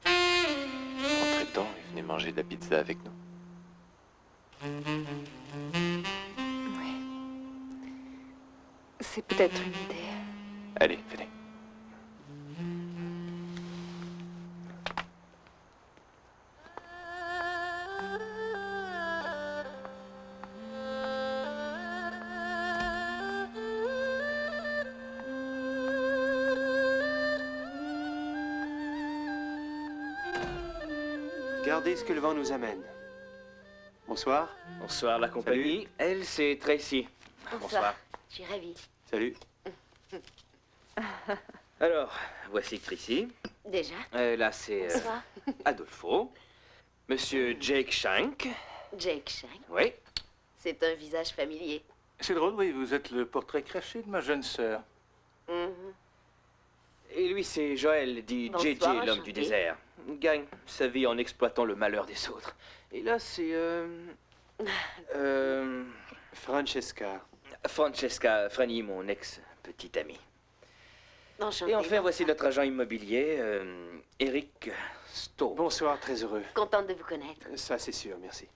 Entrez dedans et venez manger de la pizza avec nous. Oui. C'est peut-être une idée. Allez, venez. Regardez ce que le vent nous amène. Bonsoir. Bonsoir la compagnie. Elle, c'est Tracy. Bonsoir. Je suis ravie. Salut. Alors, voici Tracy. Déjà? Là, c'est Bonsoir. Adolfo. Monsieur Jake Shank. Jake Shank. Oui. C'est un visage familier. C'est drôle, oui, vous êtes le portrait craché de ma jeune sœur. Mhm. Et lui, c'est Joël, dit Bonsoir, JJ, l'homme enchanté. du désert. Il gagne sa vie en exploitant le malheur des autres. Et là, c'est... Francesca. Francesca, Franny, mon ex-petite amie. Enchantée. Et enfin, voici notre agent immobilier, Eric Stowe. Bonsoir, très heureux. Contente de vous connaître. Ça, c'est sûr, merci.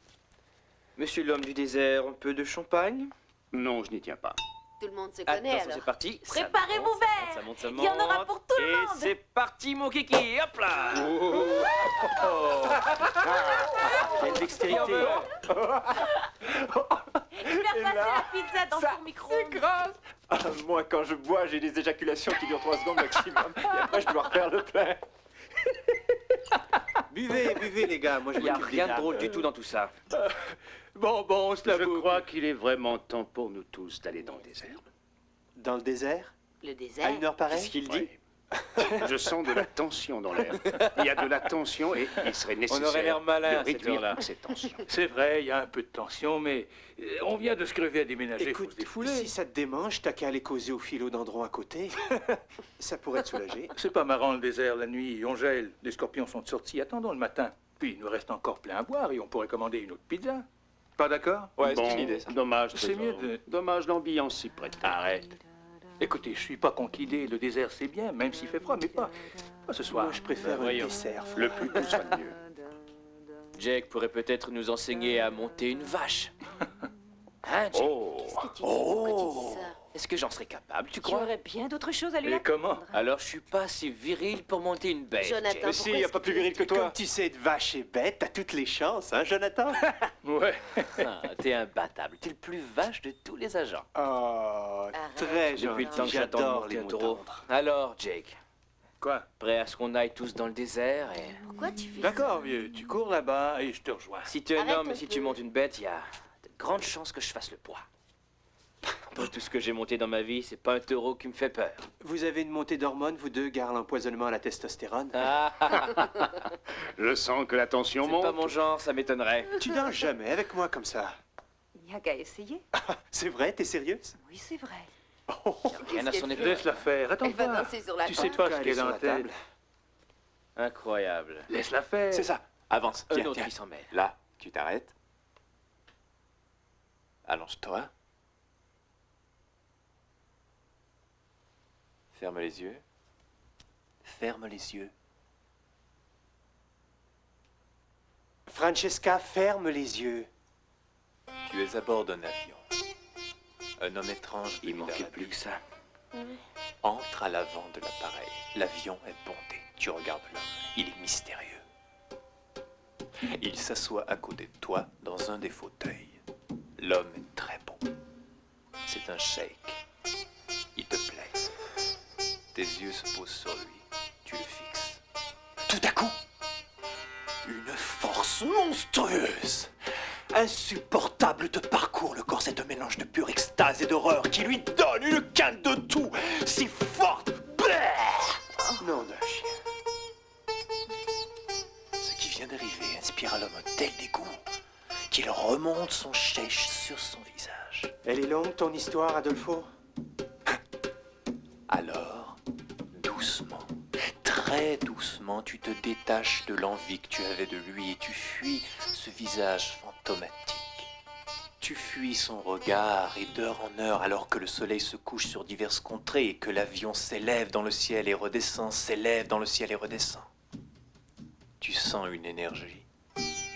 Monsieur l'homme du désert, un peu de champagne? Non, je n'y tiens pas. Tout le monde se connaît Attention, alors. c'est parti. Ça Préparez monte, vos ça verres. monte, ça monte, ça Il y en aura monte. pour tout le Et monde. c'est parti, mon kiki. Hop là. Quelle dextérité. Je vais repasser la pizza dans le micro. Moi, quand je bois, j'ai des éjaculations qui durent 3 secondes maximum. Et après, je dois refaire le plein. Buvez, buvez, les gars. Moi, je Il n'y a m'occupe des rien de dames. drôle du tout dans tout ça. Bon, on se la Je boucle. crois qu'il est vraiment temps pour nous tous d'aller dans le désert. Dans le désert? Le À désert. une heure pareille? Qu'est-ce qu'il dit? Je sens de la tension dans l'air. Il y a de la tension et il serait nécessaire aurait l'air malin de à cette réduire heure-là. cette tension. C'est vrai, il y a un peu de tension, mais on vient de se crever à déménager, faut se Écoute, défouler. si ça te démange, t'as qu'à aller causer au philodendron à côté. Ça pourrait te soulager. C'est pas marrant le désert la nuit, on gèle, les scorpions sont sortis, attendons le matin. Puis il nous reste encore plein à boire et on pourrait commander une autre pizza. Pas d'accord? Ouais, Bon, c'est une idée, ça. dommage. C'est trésor. mieux de- Dommage, l'ambiance s'y prête. Arrête. Écoutez, je suis pas contre l'idée, le désert c'est bien, même s'il fait froid, mais pas ce soir. Moi, je préfère un voyons. dessert. Le plus doux soit le mieux. Jake pourrait peut-être nous enseigner à monter une vache. Hein, Jake? Oh, Qu'est-ce que tu dis? Pourquoi tu dis ça? Est-ce que j'en serais capable, tu Tu crois? aurais bien d'autres choses à lui Et comment? apprendre. Alors, je suis pas assez viril pour monter une bête, Jonathan, Jake. Mais si, il n'y a pas plus viril que Comme toi. tu sais être vache et bête, t'as toutes les chances, hein, Jonathan? Ouais. Ah, t'es imbattable. T'es le plus vache de tous les agents. Oh, Arrête. très Depuis le gentil. temps que j'attends de J'adore monter les un mots taureau. tendres. Alors, Jake, Quoi? Prêt à ce qu'on aille tous dans le désert et... Pourquoi tu fais ça? D'accord, vieux. Tu cours là-bas et je te rejoins. Si tu es Arrête énorme un et si peu. tu montes une bête, il y a de grandes chances que je fasse le poids. Après tout ce que j'ai monté dans ma vie, c'est pas un taureau qui me fait peur. Vous avez une montée d'hormones, vous deux, gare l'empoisonnement à la testostérone. Je sens que la tension C'est monte. pas mon genre, ça m'étonnerait. Tu danses jamais avec moi comme ça. Il n'y a qu'à essayer. C'est vrai, t'es sérieuse? Oui, c'est vrai. Rien à son effet. Laisse-la faire. Attends Elle va voir. danser sur la Tu table. sais pas ce Elle est qu'elle a sur en la tête. table. Incroyable. Laisse-la faire. C'est ça. Avance. Un Tiens, autre tiens. qui s'en mêle. Là, tu t'arrêtes. Allonge-toi. Ferme les yeux. Ferme les yeux. Francesca, ferme les yeux. Tu es à bord d'un avion. Un homme étrange. Il venu manquait d'Arabie. plus que ça. Entre à l'avant de l'appareil. L'avion est bondé. Tu regardes l'homme. Il est mystérieux. Il s'assoit à côté de toi dans un des fauteuils. L'homme est très beau. C'est un cheikh. Il te plaît. Tes yeux se posent sur lui. Tu le fixes. Tout à coup, une force monstrueuse, insupportable, te parcourt le corps. C'est un mélange de pure extase et d'horreur qui lui donne une quinte de tout, si forte. Nom d'un chien. Ce qui vient d'arriver inspire à l'homme un tel dégoût qu'il remonte son chèche sur son visage. Elle est longue, ton histoire, Adolfo? Alors, doucement, très doucement, tu te détaches de l'envie que tu avais de lui et tu fuis ce visage fantomatique. Tu fuis son regard et d'heure en heure, alors que le soleil se couche sur diverses contrées et que l'avion s'élève dans le ciel et redescend, s'élève dans le ciel et redescend. Tu sens une énergie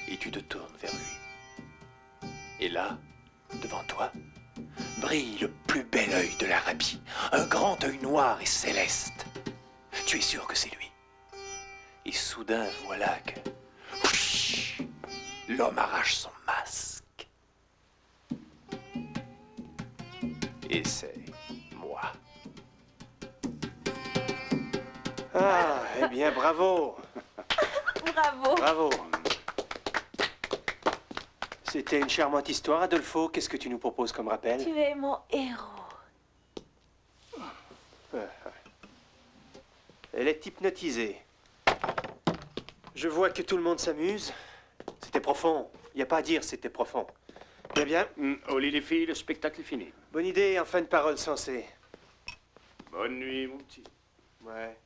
et tu te tournes vers lui. Et là, devant toi, brille le plus bel œil de l'Arabie, un grand œil noir et céleste. Tu es sûr que c'est lui. Et soudain, voilà que... l'homme arrache son masque. Et c'est moi. Ah, eh bien, bravo. Bravo. Bravo. C'était une charmante histoire, Adolfo. Qu'est-ce que tu nous proposes comme rappel? Tu es mon héros. Elle est hypnotisée. Je vois que tout le monde s'amuse. C'était profond. Il n'y a pas à dire, c'était profond. Bien, bien. Au lit les filles, le spectacle est fini. Bonne idée, en fin de parole sensée. Bonne nuit, mon petit. Ouais.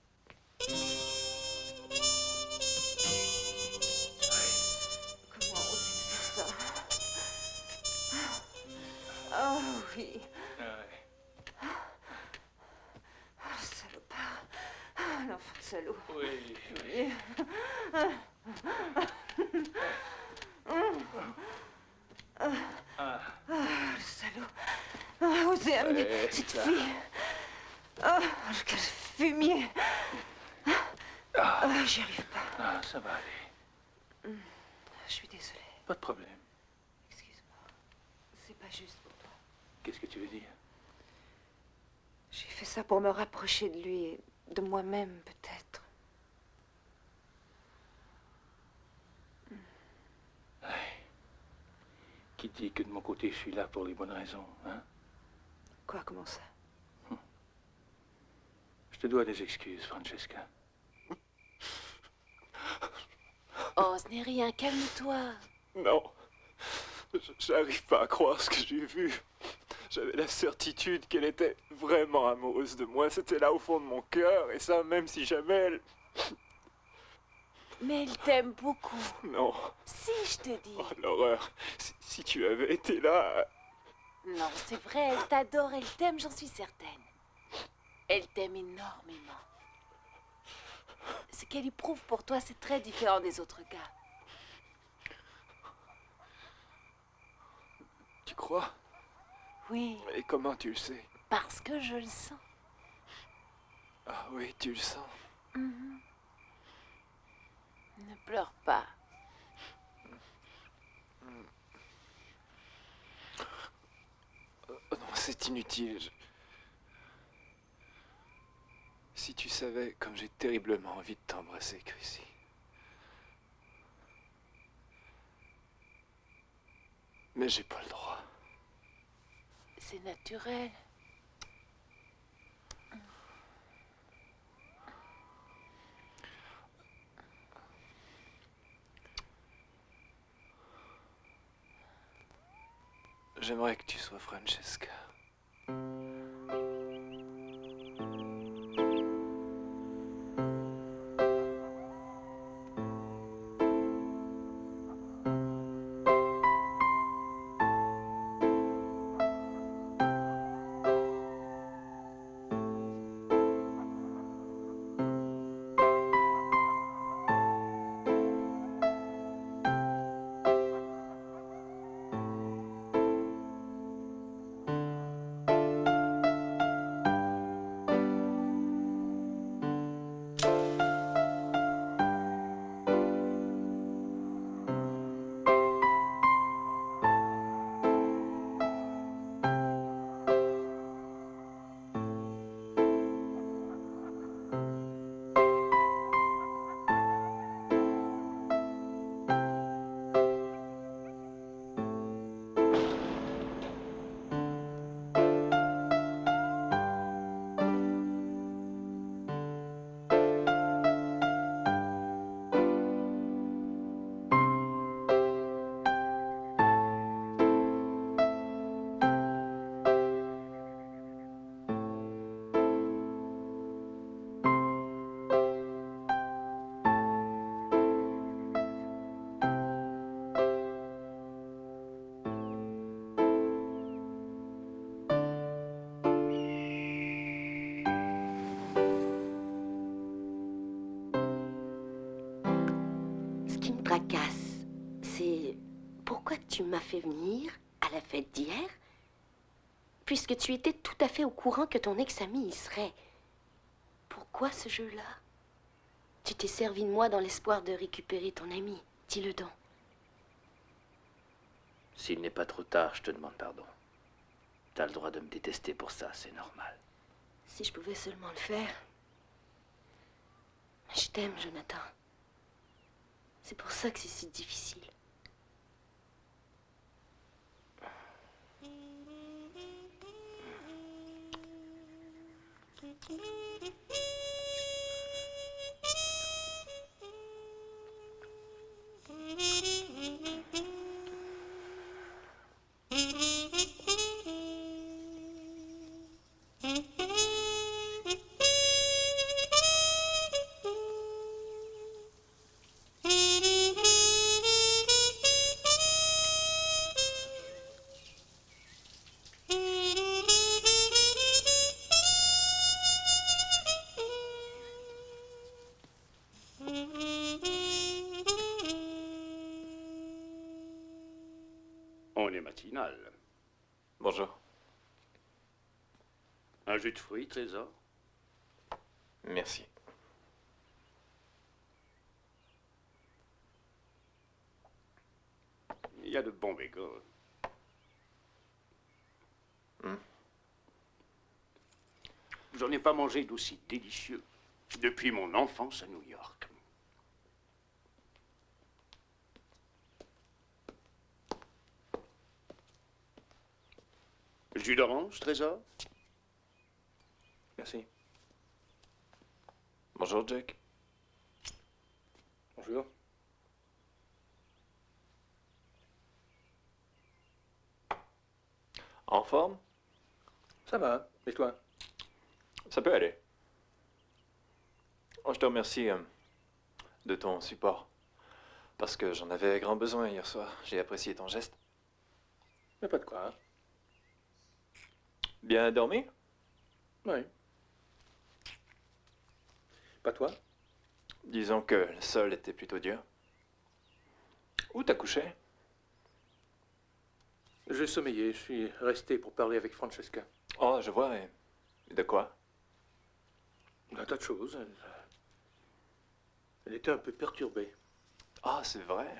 Comment oser faire ça? Oh oui. Oh, le salopard. Oh, l'enfant de salaud. Oui. Oui. Ah. Le salaud. Ah, oser amener Ouais, cette ça. fille. Oh, quel fumier. J'y arrive pas. Ah, ça va aller. Je suis désolée. Pas de problème. Excuse-moi. C'est pas juste pour toi. Qu'est-ce que tu veux dire? J'ai fait ça pour me rapprocher de lui et de moi-même, peut-être. Qui dit que de mon côté, je suis là pour les bonnes raisons, hein? Quoi, comment ça? Je te dois des excuses, Francesca. Oh, ce n'est rien, calme-toi. Non, j'arrive pas à croire ce que j'ai vu. J'avais la certitude qu'elle était vraiment amoureuse de moi. C'était là au fond de mon cœur, et ça, même si jamais elle... Mais elle t'aime beaucoup. Non, Si, je te dis. oh, l'horreur. Si tu avais été là... Non, c'est vrai, elle t'adore, elle t'aime, j'en suis certaine. Elle t'aime énormément. Ce qu'elle éprouve pour toi, c'est très différent des autres gars. Tu crois? Oui, Et comment tu le sais? parce que je le sens. Ah oui, tu le sens. Mhm. Ne pleure pas. Oh non, c'est inutile. Si tu savais comme j'ai terriblement envie de t'embrasser, Chrissy. Mais j'ai pas le droit. C'est naturel. J'aimerais que tu sois Francesca. Ce qui me tracasse, c'est pourquoi tu m'as fait venir à la fête d'hier, puisque tu étais tout à fait au courant que ton ex-ami y serait. Pourquoi ce jeu-là? Tu t'es servi de moi dans l'espoir de récupérer ton ami. Dis-le donc. S'il n'est pas trop tard, je te demande pardon. T'as le droit de me détester pour ça, c'est normal. Si je pouvais seulement le faire. Mais je t'aime, Jonathan. C'est pour ça que c'est si difficile. On est matinal. Bonjour. Un jus de fruits, Trésor? Merci. Il y a de bons bacon. J'en ai pas mangé d'aussi délicieux depuis mon enfance à New York. Jus d'orange, Trésor? Merci. Bonjour, Jack. Bonjour. En forme? Ça va. Et toi? Ça peut aller. Oh, je te remercie de ton support. Parce que j'en avais grand besoin hier soir. J'ai apprécié ton geste. Mais pas de quoi. Hein? Bien dormi? Oui. Pas toi? Disons que le sol était plutôt dur. Où t'as couché? J'ai sommeillé. Je suis resté pour parler avec Francesca. Oh, je vois. Et de quoi? Un tas de choses. Elle était un peu perturbée. Ah, c'est vrai.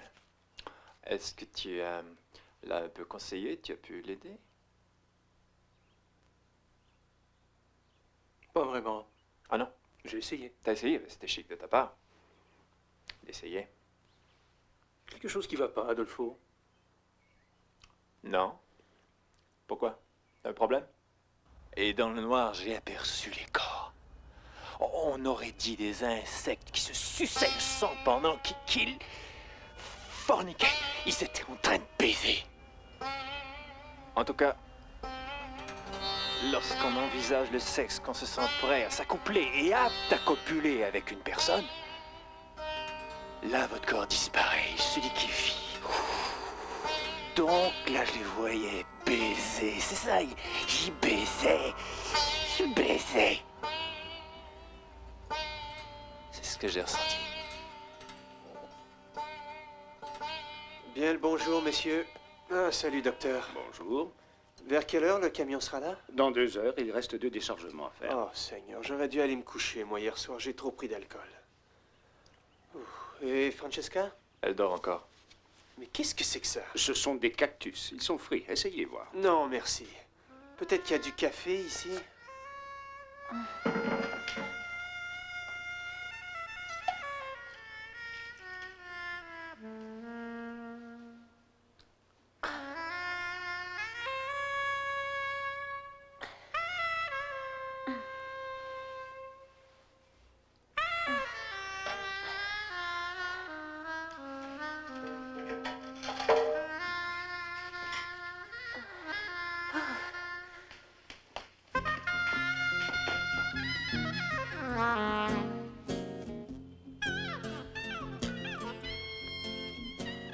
Est-ce que tu l'as un peu conseillé? Tu as pu l'aider? Pas vraiment. Ah non? J'ai essayé. T'as essayé, mais c'était chic de ta part. D'essayer. Quelque chose qui va pas, Adolfo. Non. Pourquoi? T'as un problème? Et dans le noir, j'ai aperçu les corps. On aurait dit des insectes qui se suçaient le sang pendant qu'ils forniquaient. Ils étaient en train de baiser. En tout cas, lorsqu'on envisage le sexe, qu'on se sent prêt à s'accoupler et apte à copuler avec une personne, là, votre corps disparaît, il se liquéfie. Donc, là, je les voyais baiser. C'est ça, j'y baisais. Je baisais. C'est ce que j'ai ressenti. Bien le bonjour, messieurs. Ah, salut, docteur. Bonjour. Vers quelle heure le camion sera là? Dans 2 heures, il reste 2 déchargements à faire. Oh, Seigneur, j'aurais dû aller me coucher, moi, hier soir. J'ai trop pris d'alcool. Ouh. Et Francesca? Elle dort encore. Mais qu'est-ce que c'est que ça? Ce sont des cactus. Ils sont frits. Essayez voir. Non, merci. Peut-être qu'il y a du café ici?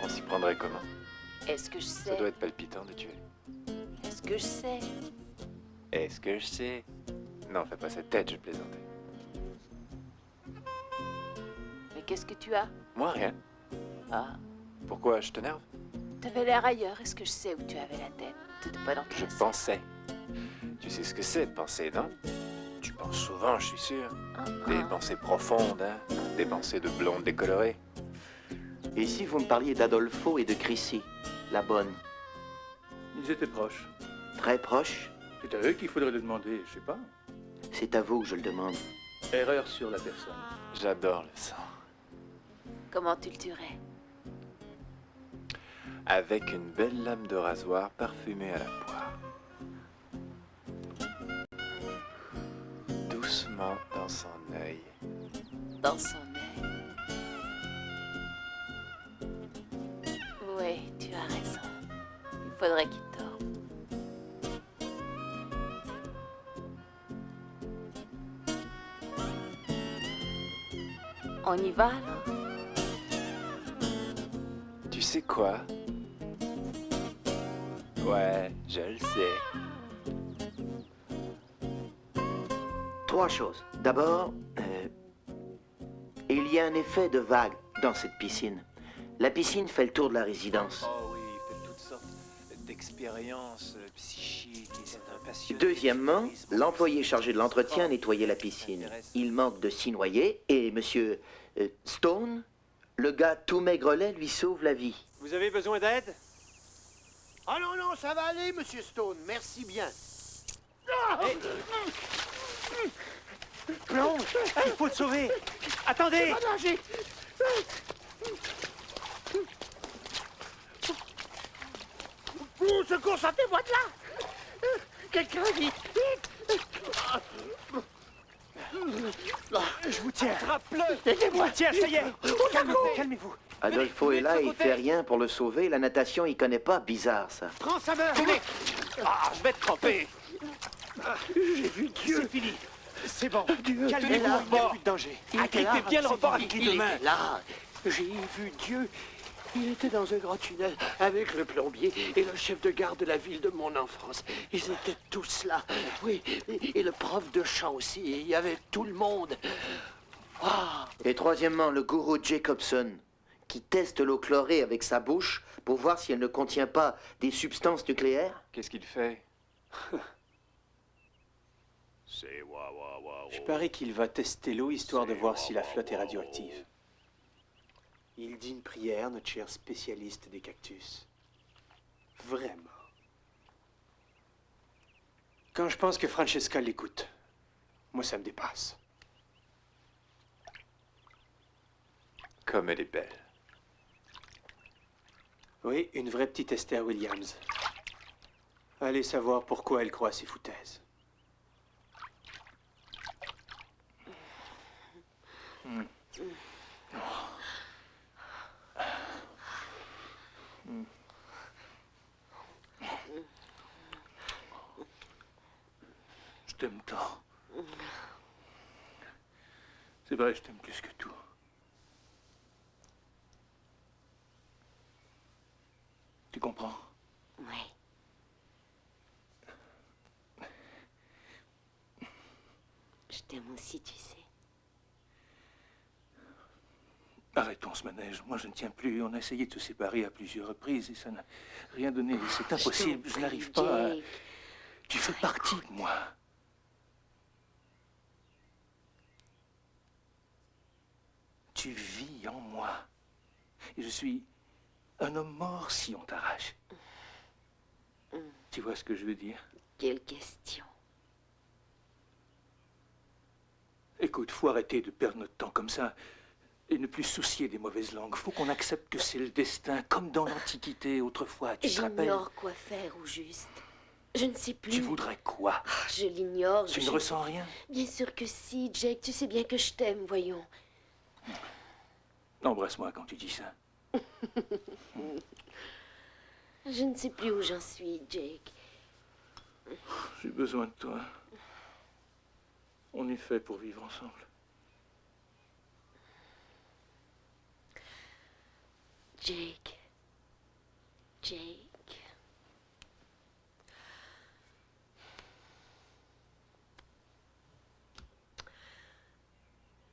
On s'y prendrait comment? Est-ce que je sais? Ça doit être palpitant de tuer. Est-ce que je sais? Est-ce que je sais? Non, fais pas cette tête, je plaisantais. Mais qu'est-ce que tu as? Moi, rien. Ah, Pourquoi, je t'énerve? t'avais l'air ailleurs. Est-ce que je sais où tu avais la tête? T'étais pas dans Je ta pensais. Tu sais ce que c'est de penser, non? Tu penses souvent, je suis sûr. Des pensées profondes, hein? Des pensées de blonde décolorée. Et si vous me parliez d'Adolfo et de Chrissy, la bonne? Ils étaient proches. Très proches? C'est à eux qu'il faudrait le demander, je sais pas. C'est à vous que je le demande. Erreur sur la personne. J'adore le sang. Comment tu le tuerais? Avec une belle lame de rasoir parfumée à la poire. Doucement dans son œil. Dans son œil. Oui, tu as raison. Il faudrait qu'il dorme. On y va alors? Tu sais quoi? Ouais, je le sais. 3 choses. D'abord, il y a un effet de vague dans cette piscine. La piscine fait le tour de la résidence. Oh oui, il fait toutes sortes d'expériences psychiques et c'est un passionné. Deuxièmement, l'employé chargé de l'entretien nettoyait la piscine. Il manque de 6 noyés et monsieur Stone, le gars tout maigrelet, lui sauve la vie. Vous avez besoin d'aide? Ah non, non, ça va aller, monsieur Stone, merci bien. Plonge! Il faut te sauver! Attendez! Au secours, sortez-moi de là! Quelqu'un, vite! Je vous tiens! Attrape-le! Aidez-moi! Tiens, ça y est! Calmez-vous, calmez-vous! Adolfo est là, il fait rien pour le sauver. La natation, il connaît pas. Bizarre, ça. Prends sa main! Tenez! Ah, je vais te tremper! J'ai vu Dieu. C'est fini! C'est bon! Dieu, Calmez-vous, il n'y a plus de danger! Agrippez bien le rebord avec les deux mains! Là, j'ai vu Dieu. Il était dans un grand tunnel avec le plombier et le chef de gare de la ville de mon enfance. Ils étaient tous là. Oui, et le prof de chant aussi. Il y avait tout le monde. Et troisièmement, le gourou Jacobson, qui teste l'eau chlorée avec sa bouche pour voir si elle ne contient pas des substances nucléaires. Qu'est-ce qu'il fait? Je parie qu'il va tester l'eau histoire de voir si la flotte est radioactive. Il dit une prière, notre cher spécialiste des cactus. Vraiment. Quand je pense que Francesca l'écoute, moi ça me dépasse. comme elle est belle. Oui, une vraie petite Esther Williams. Allez savoir pourquoi elle croit à ces foutaises. Je t'aime tant. C'est vrai, je t'aime plus que tout. Tu comprends? Oui. Je t'aime aussi, tu sais. Arrêtons ce manège. Moi, je ne tiens plus. On a essayé de se séparer à plusieurs reprises et ça n'a rien donné. C'est impossible. Je n'arrive pas à... Jake. Tu fais partie de moi. Tu vis en moi. Et je suis un homme mort si on t'arrache. Tu vois ce que je veux dire? Quelle question. Écoute, faut arrêter de perdre notre temps comme ça et ne plus se soucier des mauvaises langues. Faut qu'on accepte que c'est le destin, comme dans l'Antiquité autrefois. Tu te rappelles? J'ignore quoi faire au juste. Je ne sais plus. Tu voudrais quoi? Je l'ignore. Tu ne ressens rien? Bien sûr que si, Jake. Tu sais bien que je t'aime, voyons. Embrasse-moi quand tu dis ça. Je ne sais plus où j'en suis, Jake. J'ai besoin de toi. On est fait pour vivre ensemble. Jake. Jake.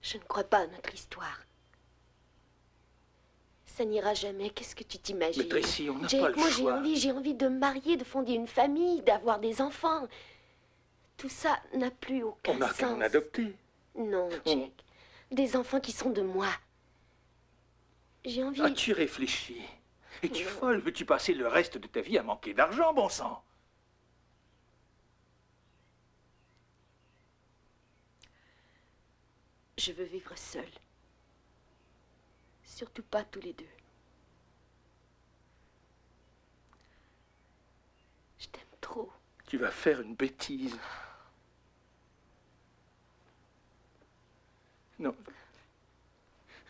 Je ne crois pas à notre histoire. Ça n'ira jamais. Qu'est-ce que tu t'imagines? Mais Tracy, on n'a Jake, pas le moi choix. j'ai envie de me marier, de fonder une famille, d'avoir des enfants. Tout ça n'a plus aucun On n'a sens. qu'à en adopter. Non, Jake. Des enfants qui sont de moi. J'ai envie... As-tu réfléchi? Es-tu folle? Veux-tu passer le reste de ta vie à manquer d'argent, bon sang? Je veux vivre seule. Surtout pas tous les deux. Je t'aime trop. Tu vas faire une bêtise. Non.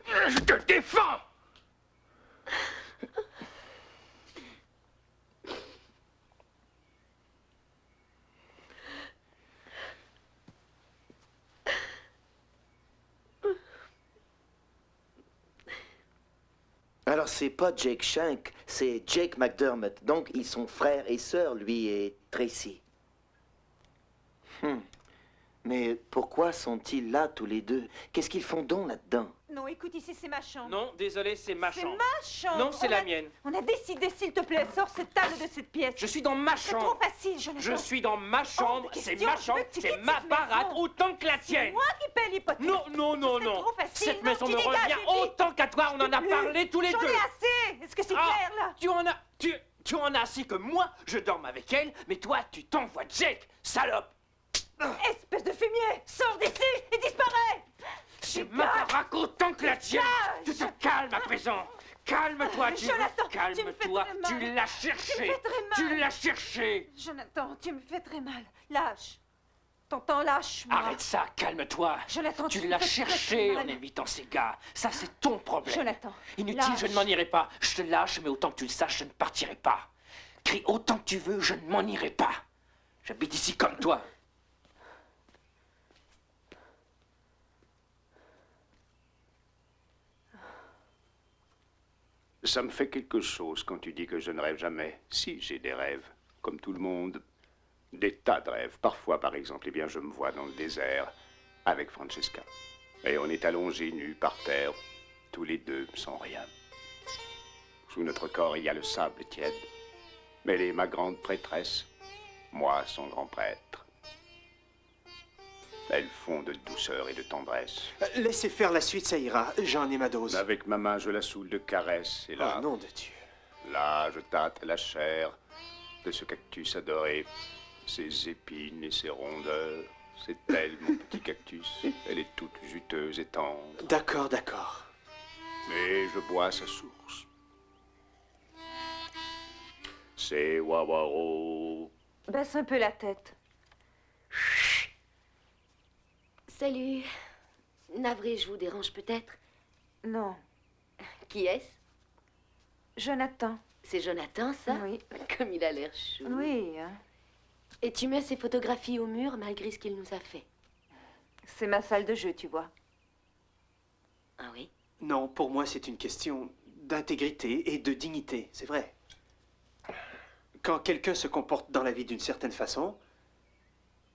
Je te défends! Alors, c'est pas Jake Shank, c'est Jake McDermott. Donc, ils sont frères et sœurs, lui et Tracy. Mais pourquoi sont-ils là, tous les deux? Qu'est-ce qu'ils font donc là-dedans? Non, écoute, ici, c'est ma chambre. Non, désolé, c'est ma chambre. C'est ma chambre. Non, c'est la mienne. On a décidé, s'il te plaît, sors cette table de cette pièce. Je suis dans ma C'est chambre. trop facile, Jonathan. Je suis dans ma chambre, de c'est question, ma je veux chambre, que tu c'est quittes ma cette baraque maison. autant que la C'est tienne. moi qui paie l'hypothèque. Non, non, non, C'est non. trop facile. Cette Non, maison tu me dégages, revient j'ai dit. autant qu'à toi, on en a Plus. parlé tous les J'en deux. ai assez. Est-ce que c'est clair, là? Tu en as assez que moi, je dorme avec elle, mais toi, tu t'envoies Jake, salope. Espèce de fumier, sors d'ici et disparais. C'est ma baraque autant que la tienne. Tu te calmes à présent. Calme-toi, Jonathan, calme-toi. tu me fais très mal. Tu l'as Tu me cherché. fais très mal. Tu l'as cherché. Jonathan, tu me fais très mal. Lâche. T'entends, lâche-moi. Arrête ça, calme-toi. Jonathan, Tu me l'as fais très, très cherché mal. en évitant ces gars. Ça, c'est ton problème. Jonathan, Inutile, lâche. je ne m'en irai pas. Je te lâche, mais autant que tu le saches, je ne partirai pas. Crie autant que tu veux, je ne m'en irai pas. J'habite ici comme toi. Ça me fait quelque chose quand tu dis que je ne rêve jamais. Si, j'ai des rêves, comme tout le monde. Des tas de rêves. Parfois, par exemple, eh bien, je me vois dans le désert avec Francesca. Et on est allongés nus par terre, tous les deux, sans rien. Sous notre corps, il y a le sable tiède. Mais elle est ma grande prêtresse, moi, son grand prêtre. Elles font de douceur et de tendresse. Laissez faire la suite, ça ira. J'en ai ma dose. Avec ma main, je la saoule de caresses. Et là, Oh, nom de Dieu. là, je tâte la chair de ce cactus adoré. Ses épines et ses rondeurs. C'est elle, mon petit cactus. Elle est toute juteuse et tendre. D'accord, d'accord. Mais je bois à sa source. C'est Wawaro. Baisse un peu la tête. Salut. Navré, je vous dérange peut-être? Non. Qui est-ce? Jonathan. C'est Jonathan, ça? Oui. Comme il a l'air chou. Oui, hein. Et tu mets ses photographies au mur malgré ce qu'il nous a fait? C'est ma salle de jeu, tu vois. Ah oui? Non, pour moi, c'est une question d'intégrité et de dignité, c'est vrai. Quand quelqu'un se comporte dans la vie d'une certaine façon,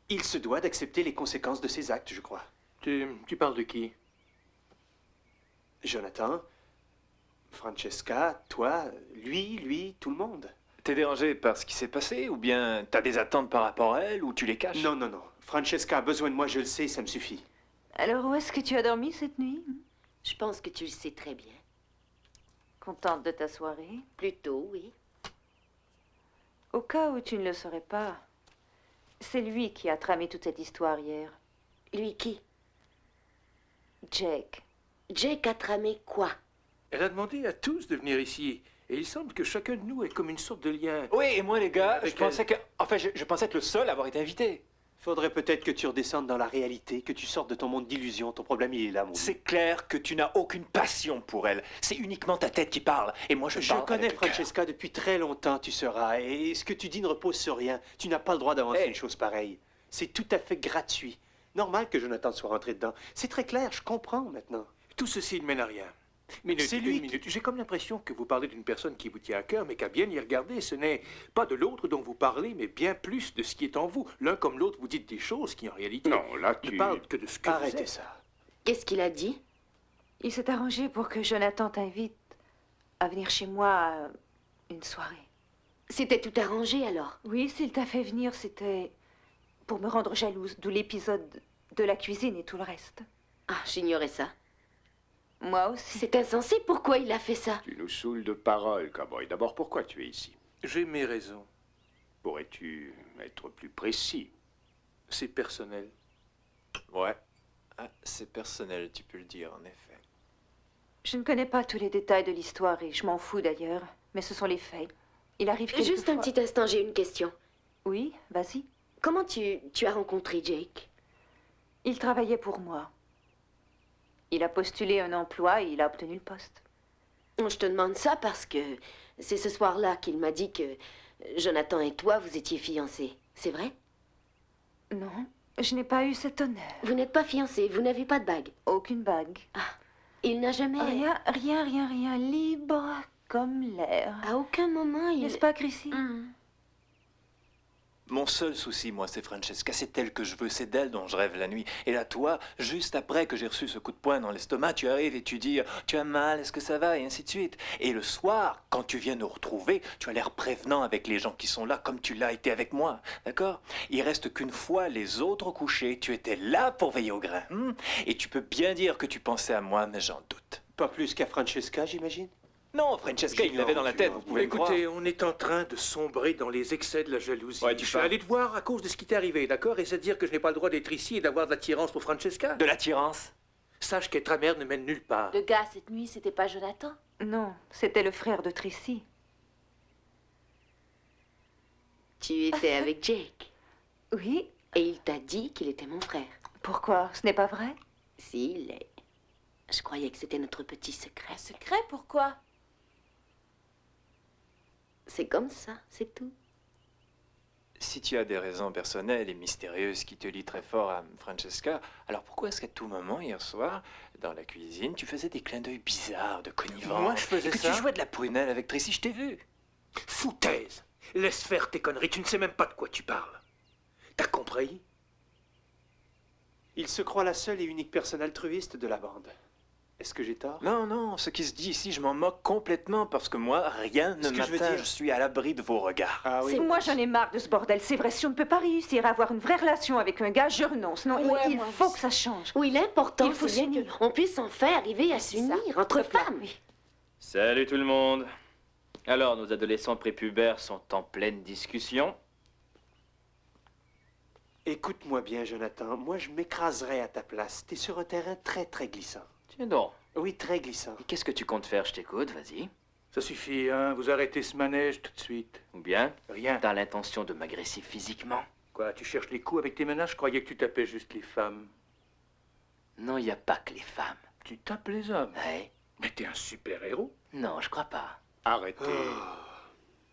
il se doit d'accepter les conséquences de ses actes, je crois. Tu parles de qui? Jonathan, Francesca, toi, lui, tout le monde. T'es dérangé par ce qui s'est passé, ou bien t'as des attentes par rapport à elle, ou tu les caches? Non, non, non. Francesca a besoin de moi, je le sais, ça me suffit. Alors, où est-ce que tu as dormi cette nuit? Je pense que tu le sais très bien. Contente de ta soirée? Plutôt, oui. Au cas où tu ne le saurais pas, c'est lui qui a tramé toute cette histoire hier. Lui qui? Jake. Jake a tramé quoi? Elle a demandé à tous de venir ici. Et il semble que chacun de nous ait comme une sorte de lien. Oui, et moi, les gars, Avec je pensais que... Enfin, je pensais être le seul à avoir été invité. Faudrait peut-être que tu redescendes dans la réalité, que tu sortes de ton monde d'illusion. Ton problème, il est là, mon C'est clair que tu n'as aucune passion pour elle. C'est uniquement ta tête qui parle. Et moi, je parle connais avec le cœur. Francesca depuis très longtemps, tu sauras. Et ce que tu dis ne repose sur rien. Tu n'as pas le droit d'avancer une chose pareille. C'est tout à fait gratuit. Normal que Jonathan soit rentré dedans. C'est très clair, je comprends maintenant. Tout ceci ne mène à rien. Minute, C'est lui une minute. J'ai comme l'impression que vous parlez d'une personne qui vous tient à cœur, mais qu'à bien y regarder, ce n'est pas de l'autre dont vous parlez, mais bien plus de ce qui est en vous. L'un comme l'autre, vous dites des choses qui, en réalité, Non, là, ne tu... parlent que de ce que vous Arrêtez êtes. ça. Qu'est-ce qu'il a dit? Il s'est arrangé pour que Jonathan t'invite à venir chez moi à une soirée. C'était tout arrangé, alors? Oui, s'il t'a fait venir, c'était pour me rendre jalouse, d'où l'épisode de la cuisine et tout le reste. Ah, j'ignorais ça. Moi aussi. C'est insensé, pourquoi il a fait ça? Tu nous saoules de paroles, cowboy. D'abord, pourquoi tu es ici? J'ai mes raisons. Pourrais-tu être plus précis? C'est personnel. Ouais. Ah, c'est personnel, tu peux le dire, en effet. Je ne connais pas tous les détails de l'histoire et je m'en fous d'ailleurs, mais ce sont les faits. Il arrive quelquefois... Juste un petit instant, j'ai une question. Oui, vas-y. Comment tu as rencontré Jake? Il travaillait pour moi. Il a postulé un emploi et il a obtenu le poste. Je te demande ça parce que c'est ce soir-là qu'il m'a dit que Jonathan et toi, vous étiez fiancés. C'est vrai? Non, je n'ai pas eu cet honneur. Vous n'êtes pas fiancés, vous n'avez pas de bague. Aucune bague. Ah, il n'a jamais... Rien. Libre comme l'air. À aucun moment, il... N'est-ce pas, Chrissy? Mon seul souci, moi, c'est Francesca. C'est elle que je veux, c'est d'elle dont je rêve la nuit. Et là, toi, juste après que j'ai reçu ce coup de poing dans l'estomac, tu arrives et tu dis « Tu as mal, est-ce que ça va ?» et ainsi de suite. Et le soir, quand tu viens nous retrouver, tu as l'air prévenant avec les gens qui sont là, comme tu l'as été avec moi, d'accord? Il reste qu'une fois les autres au coucher, tu étais là pour veiller au grain. Et tu peux bien dire que tu pensais à moi, mais j'en doute. Pas plus qu'à Francesca, j'imagine? Non, Francesca, il l'avait dans la tête, vous pouvez le croire. Écoutez, on est en train de sombrer dans les excès de la jalousie. Ouais, tu je suis parles. allé te voir à cause de ce qui t'est arrivé, d'accord? Et c'est dire que je n'ai pas le droit d'être ici et d'avoir de l'attirance pour Francesca? De l'attirance? Sache qu'être amère ne mène nulle part. Le gars, cette nuit, c'était pas Jonathan? Non, c'était le frère de Tracy. Tu étais avec Jake. Oui. Et il t'a dit qu'il était mon frère. Pourquoi? Ce n'est pas vrai? Si, il est. Je croyais que c'était notre petit secret. Un secret, pourquoi? C'est comme ça, c'est tout. Si tu as des raisons personnelles et mystérieuses qui te lient très fort à Francesca, alors pourquoi est-ce qu'à tout moment, hier soir, dans la cuisine, tu faisais des clins d'œil bizarres de connivence? Moi, je faisais et que ça? tu jouais de la prunelle avec Tracy, je t'ai vu. Foutaise! Laisse faire tes conneries, tu ne sais même pas de quoi tu parles. T'as compris? Il se croit la seule et unique personne altruiste de la bande. Est-ce que j'ai tort? Non, non, ce qui se dit ici, je m'en moque complètement parce que moi, rien ne Ce que je veux m'atteint, dire- je suis à l'abri de vos regards. Ah oui? Moi, j'en ai marre de ce bordel. C'est vrai, si on ne peut pas réussir à avoir une vraie relation avec un gars, je renonce. Non, Ouais, il moi faut aussi. que ça change. Oui, l'important, Il faut c'est bien s'unir. qu'on puisse enfin arriver à s'unir entre femmes. Oui. Salut tout le monde. Alors, nos adolescents prépubères sont en pleine discussion. Écoute-moi bien, Jonathan. Moi, je m'écraserais à ta place. T'es sur un terrain très, très glissant. Tiens donc. Oui, très glissant. Et qu'est-ce que tu comptes faire? Je t'écoute, vas-y. Ça suffit, hein. Vous arrêtez ce manège tout de suite. Ou bien, Rien. t'as l'intention de m'agresser physiquement? Quoi, tu cherches les coups avec tes menaces? Je croyais que tu tapais juste les femmes. Non, il n'y a pas que les femmes. Tu tapes les hommes? Ouais. Mais t'es un super-héros. Non, je crois pas. Arrêtez.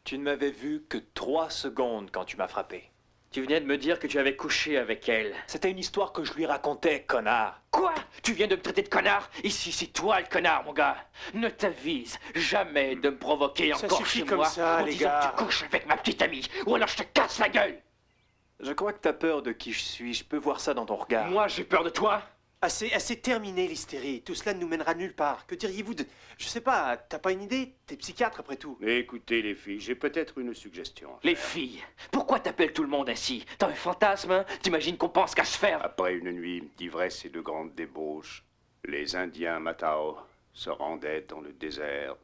Tu ne m'avais vu que 3 secondes quand tu m'as frappé. Tu venais de me dire que tu avais couché avec elle. C'était une histoire que je lui racontais, connard. Quoi? Tu viens de me traiter de connard? Ici, c'est toi le connard, mon gars. Ne t'avise jamais de me provoquer Ça encore suffit chez comme moi ça, en les disant gars. que tu couches avec ma petite amie, ou alors je te casse la gueule. Je crois que t'as peur de qui je suis. Je peux voir ça dans ton regard. Moi, j'ai peur de toi. Assez terminé l'hystérie. Tout cela ne nous mènera nulle part. Que diriez-vous de... Je sais pas, t'as pas une idée? T'es psychiatre après tout. Écoutez, les filles, j'ai peut-être une suggestion. Les filles, pourquoi t'appelles tout le monde ainsi? T'as un fantasme, hein? T'imagines qu'on pense qu'à se faire? Après une nuit d'ivresse et de grande débauche, les Indiens Matao se rendaient dans le désert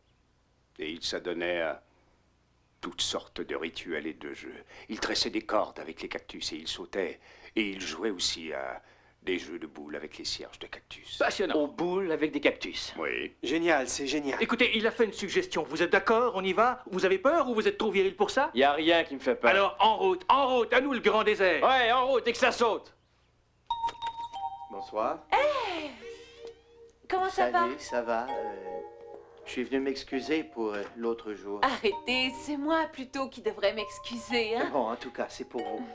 et ils s'adonnaient à toutes sortes de rituels et de jeux. Ils tressaient des cordes avec les cactus et ils sautaient. Et ils jouaient aussi à des jeux de boules avec les cierges de cactus. Passionnant. Aux boules avec des cactus. Oui. Génial, c'est génial. Écoutez, il a fait une suggestion. Vous êtes d'accord? On y va? Vous avez peur ou vous êtes trop viril pour ça? Y a rien qui me fait peur. Alors, en route, à nous le grand désert. Ouais, en route et que ça saute. Bonsoir. Comment ça va? Salut, ça va. Je suis venu m'excuser pour l'autre jour. Arrêtez, c'est moi plutôt qui devrais m'excuser, hein? Bon, en tout cas, c'est pour vous.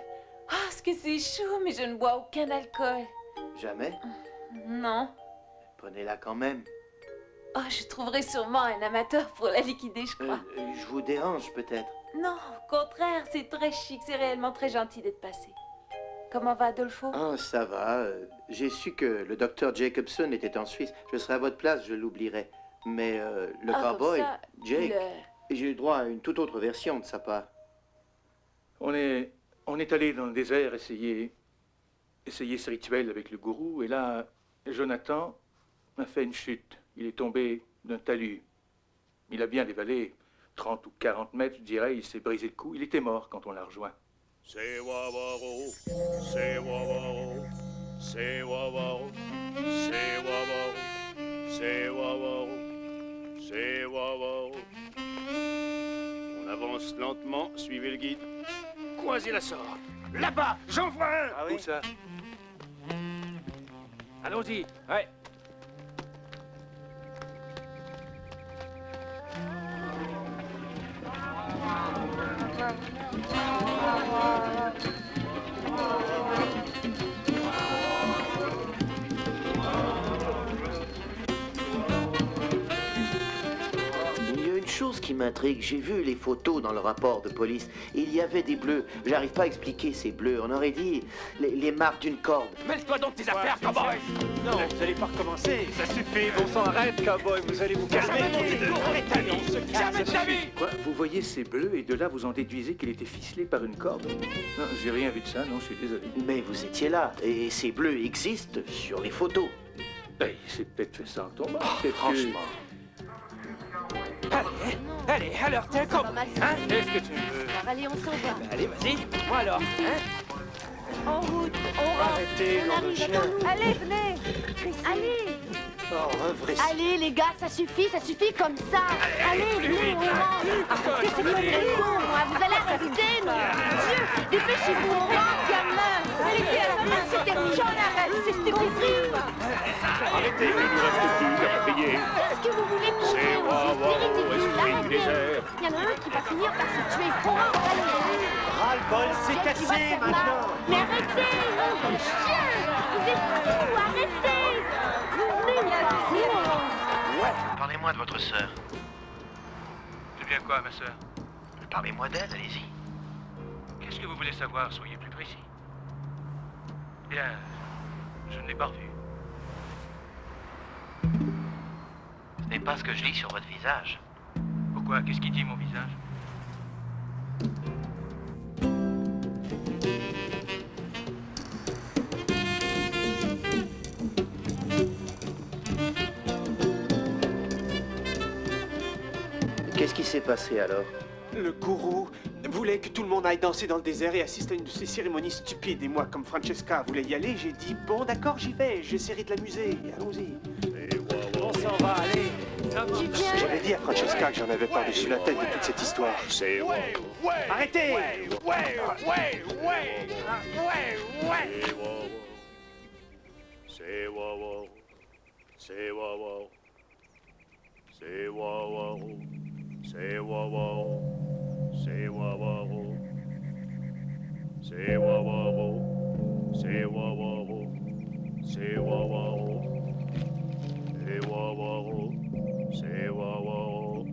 Oh, ce que c'est chaud, mais je ne bois aucun alcool. Jamais? Non. Prenez-la quand même. Oh, je trouverai sûrement un amateur pour la liquider, je crois. Je vous dérange peut-être. Non, au contraire, c'est très chic, c'est réellement très gentil d'être passé. Comment va Adolfo? Ah, ça va. J'ai su que le docteur Jacobson était en Suisse. Je serais à votre place, je l'oublierais. Mais le Ah, comme cowboy, ça, Jake, j'ai eu droit à une toute autre version de sa part. On est allé dans le désert essayer ce rituel avec le gourou. Et là, Jonathan a fait une chute. Il est tombé d'un talus. Il a bien dévalé 30 ou 40 mètres, je dirais. Il s'est brisé le cou. Il était mort quand on l'a rejoint. C'est Wawaro, c'est Wawaro, c'est Wawaro, c'est Wawaro, c'est Wawaro, c'est Wawaro. On avance lentement, suivez le guide. Croisez la sorte. Là-bas, j'en vois un. Ah oui? Où ça? Allons-y. Ouais. Il y a une chose qui m'intrigue. J'ai vu les photos dans le rapport de police. Il y avait des bleus. J'arrive pas à expliquer ces bleus. On aurait dit les marques d'une corde. Mêle-toi donc tes affaires, cowboy. Non, vous allez pas recommencer. Ça suffit, Bon sang, arrête, cowboy, vous allez vous calmer. Jamais de ta vie. Quoi? Vous voyez ces bleus et de là, vous en déduisez qu'il était ficelé par une corde? Non, j'ai rien vu de ça. Non, je suis désolé. Mais vous étiez là. Et ces bleus existent sur les photos. Ben, il s'est peut-être fait ça en tombant. Peut-être que- Franchement. Allez, alors, tiens, Ça comme. va mal se Hein? passer. Qu'est-ce que tu veux? Alors, allez, on s'en va. Allez, vas-y. Moi alors. Hein? En route, on rentre. Arrêtez, On nom de arrive, chien. attends-nous. Allez, venez. Allez, Oh, un vrai... allez, les gars, ça suffit comme ça. Allez, venez, on rentre. Qu'est-ce que c'est con, moi? Vous allez arrêter, nom de Dieu. Dépêchez-vous, on rentre, gamin. Allez, viens, c'est terminé. J'en arrête, c'est compris. Arrêtez, il ne reste plus qu'à payer. Qu'est-ce que vous voulez qu'on C'est fasse? Wawaro, C'est ridicule, esprit du arrêtez. désert. Il y en a un qui va finir par se tuer. On rentre, allez. Ras-le-bol, c'est Qu'est-ce qui va cassé se faire là? maintenant. Mais arrêtez, nom de chien. Vous êtes fous, arrêtez. Vous venez, Parlez-moi de votre sœur. C'est bien quoi, ma sœur? Parlez-moi d'elle, allez-y. Qu'est-ce que vous voulez savoir? Soyez plus précis. Bien, je ne l'ai pas revue. Ce n'est pas ce que je lis sur votre visage. Pourquoi? Qu'est-ce qui dit mon visage? Qu'est-ce qui s'est passé alors? Le gourou voulait que tout le monde aille danser dans le désert et assister à une de ces cérémonies stupides. Et moi, comme Francesca voulait y aller, j'ai dit, bon d'accord, j'y vais, j'essaierai de l'amuser. Allons-y. C'est Tu viens? J'avais dit à Francesca que j'en avais par-dessus la tête de toute cette histoire. C'est Arrêtez! C'est wow. C'est wow. C'est wow. C'est wow. C'est wow. C'est wow. C'est wow. C'est wow. C'est wow. C'est wow.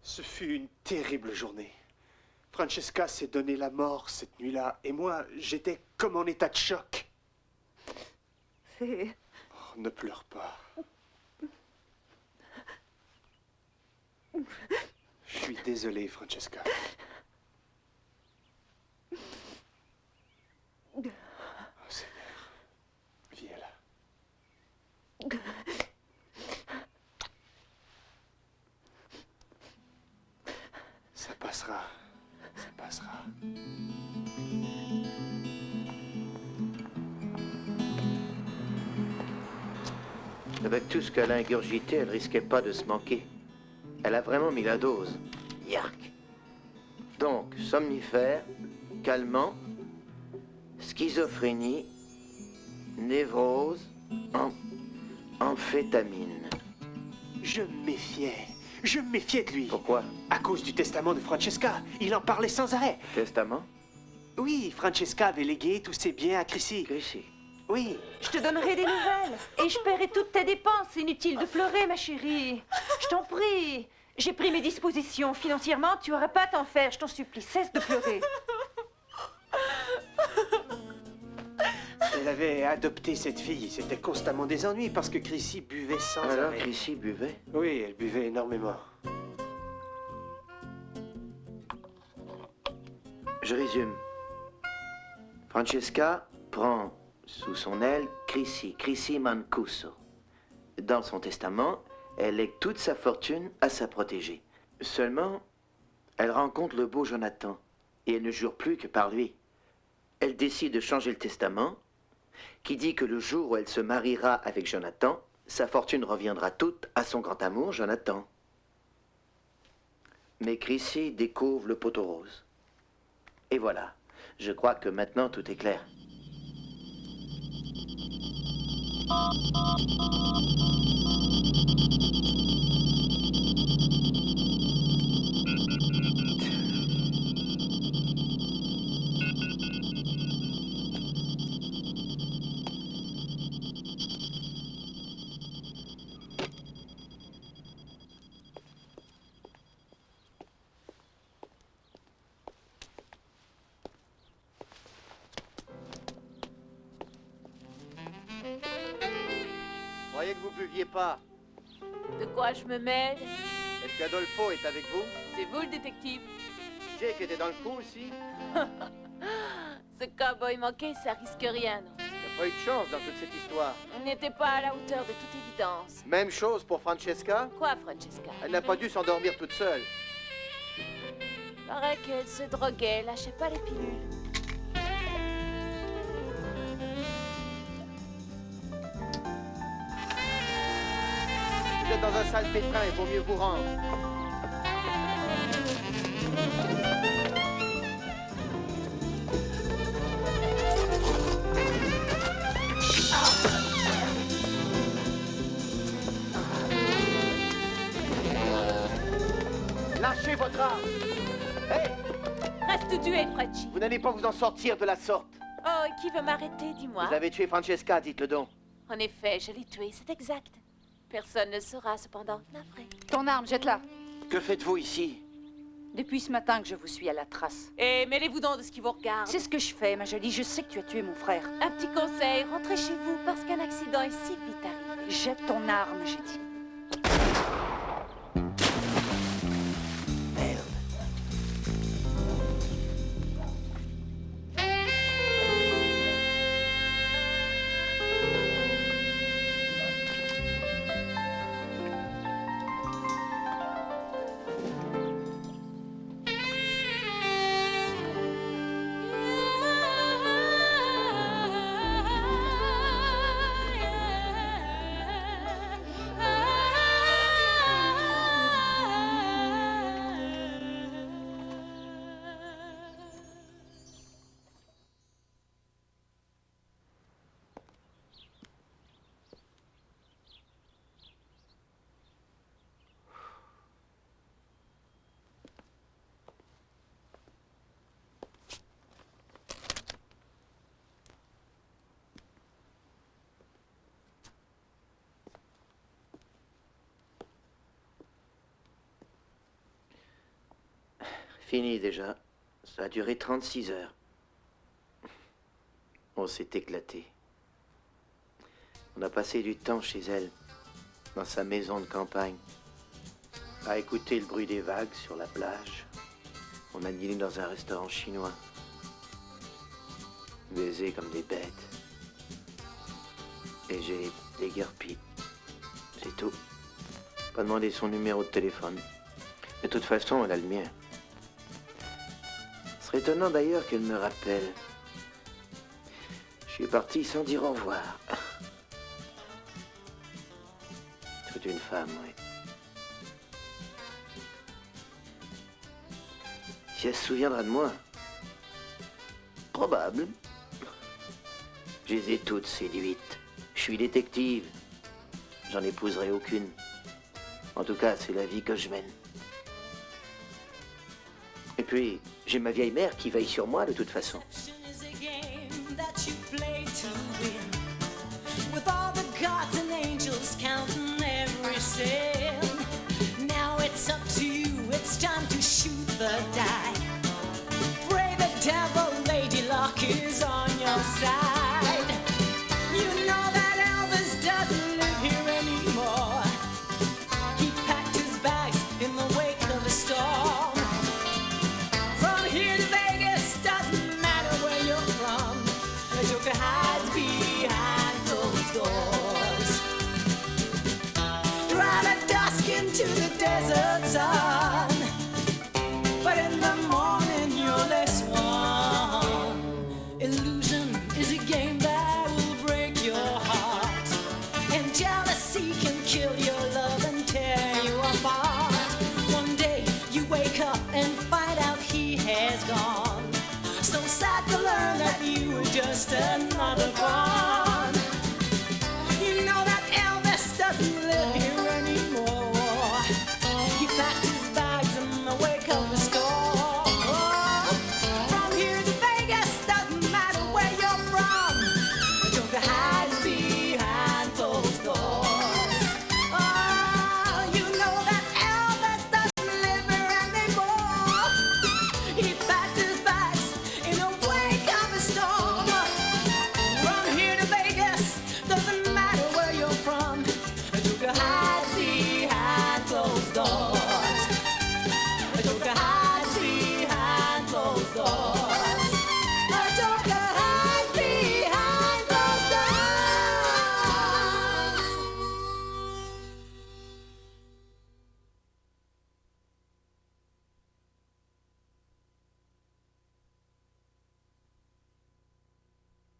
Ce fut une terrible journée. Francesca s'est donné la mort cette nuit-là, et moi, j'étais comme en état de choc. C'est... Oh, ne pleure pas. Je suis désolé, Francesca. Oh, Seigneur. Viens là. Ça passera. Ça passera. Avec tout ce qu'elle a ingurgité, elle risquait pas de se manquer. Elle a vraiment mis la dose. Yark. Donc, somnifère, calmant, schizophrénie, névrose, amphétamine. Je me méfiais. Je me méfiais de lui. Pourquoi? À cause du testament de Francesca. Il en parlait sans arrêt. Testament? Oui, Francesca avait légué tous ses biens à Chrissy. Chrissy. Oui. Je te donnerai des nouvelles. Et je paierai toutes tes dépenses. Inutile de pleurer, ma chérie. Je t'en prie. J'ai pris mes dispositions. Financièrement, tu n'auras pas à t'en faire. Je t'en supplie, cesse de pleurer. Elle avait adopté cette fille. C'était constamment des ennuis parce que Chrissy buvait sans Alors, arrêt. Chrissy buvait? Oui, elle buvait énormément. Je résume. Francesca prend sous son aile Chrissy Mancuso. Dans son testament, elle lègue toute sa fortune à sa protégée. Seulement, elle rencontre le beau Jonathan et elle ne jure plus que par lui. Elle décide de changer le testament, qui dit que le jour où elle se mariera avec Jonathan, sa fortune reviendra toute à son grand amour, Jonathan. Mais Chrissy découvre le poteau rose. Et voilà, je crois que maintenant tout est clair. Croyez que vous buviez pas. De quoi je me mêle? Est-ce qu'Adolfo est avec vous? C'est vous le détective? Jake était dans le coup aussi? Ce cow-boy manqué, ça risque rien, non? Il n'y a pas eu de chance dans toute cette histoire. On n'était pas à la hauteur de toute évidence. Même chose pour Francesca. Quoi, Francesca? Elle n'a pas dû s'endormir toute seule. Paraît qu'elle se droguait, lâchait pas les pilules. Vous êtes dans un sale pétrin, il vaut mieux vous rendre. Lâchez votre arme. Hé! Reste tué, Freddy. Vous n'allez pas vous en sortir de la sorte. Oh, et qui veut m'arrêter, dis-moi? Vous avez tué Francesca, dites-le donc. En effet, je l'ai tué, c'est exact. Personne ne saura cependant. Navré. Ton arme, jette-la. Que faites-vous ici? Depuis ce matin que je vous suis à la trace. Et mêlez-vous donc de ce qui vous regarde. C'est ce que je fais, ma jolie. Je sais que tu as tué mon frère. Un petit conseil, rentrez chez vous parce qu'un accident est si vite arrivé. Jette ton arme, j'ai dit. Fini déjà. Ça a duré 36 heures. On s'est éclaté. On a passé du temps chez elle, dans sa maison de campagne, à écouter le bruit des vagues sur la plage. On a dîné dans un restaurant chinois. Baisé comme des bêtes. Et j'ai déguerpi. C'est tout. Pas demandé son numéro de téléphone. De toute façon, elle a le mien. Ce serait étonnant d'ailleurs qu'elle me rappelle. Je suis parti sans dire au revoir. Toute une femme, oui. Si elle se souviendra de moi. Probable. Je les ai toutes séduites. Je suis détective. J'en épouserai aucune. En tout cas, c'est la vie que je mène. Et puis, j'ai ma vieille mère qui veille sur moi de toute façon. Is on your side. You know that Elvis doesn't live here anymore. He packed his bags in the wake of a storm. From here to Vegas doesn't matter where you're from. The Joker hides behind closed doors. Drive at dusk into the desert sun, but in the morning you're less warm. Illusion is a game that will break your heart, and jealousy can kill your love and tear you apart. One day you wake up and find out he has gone. So sad to learn that you were just another part.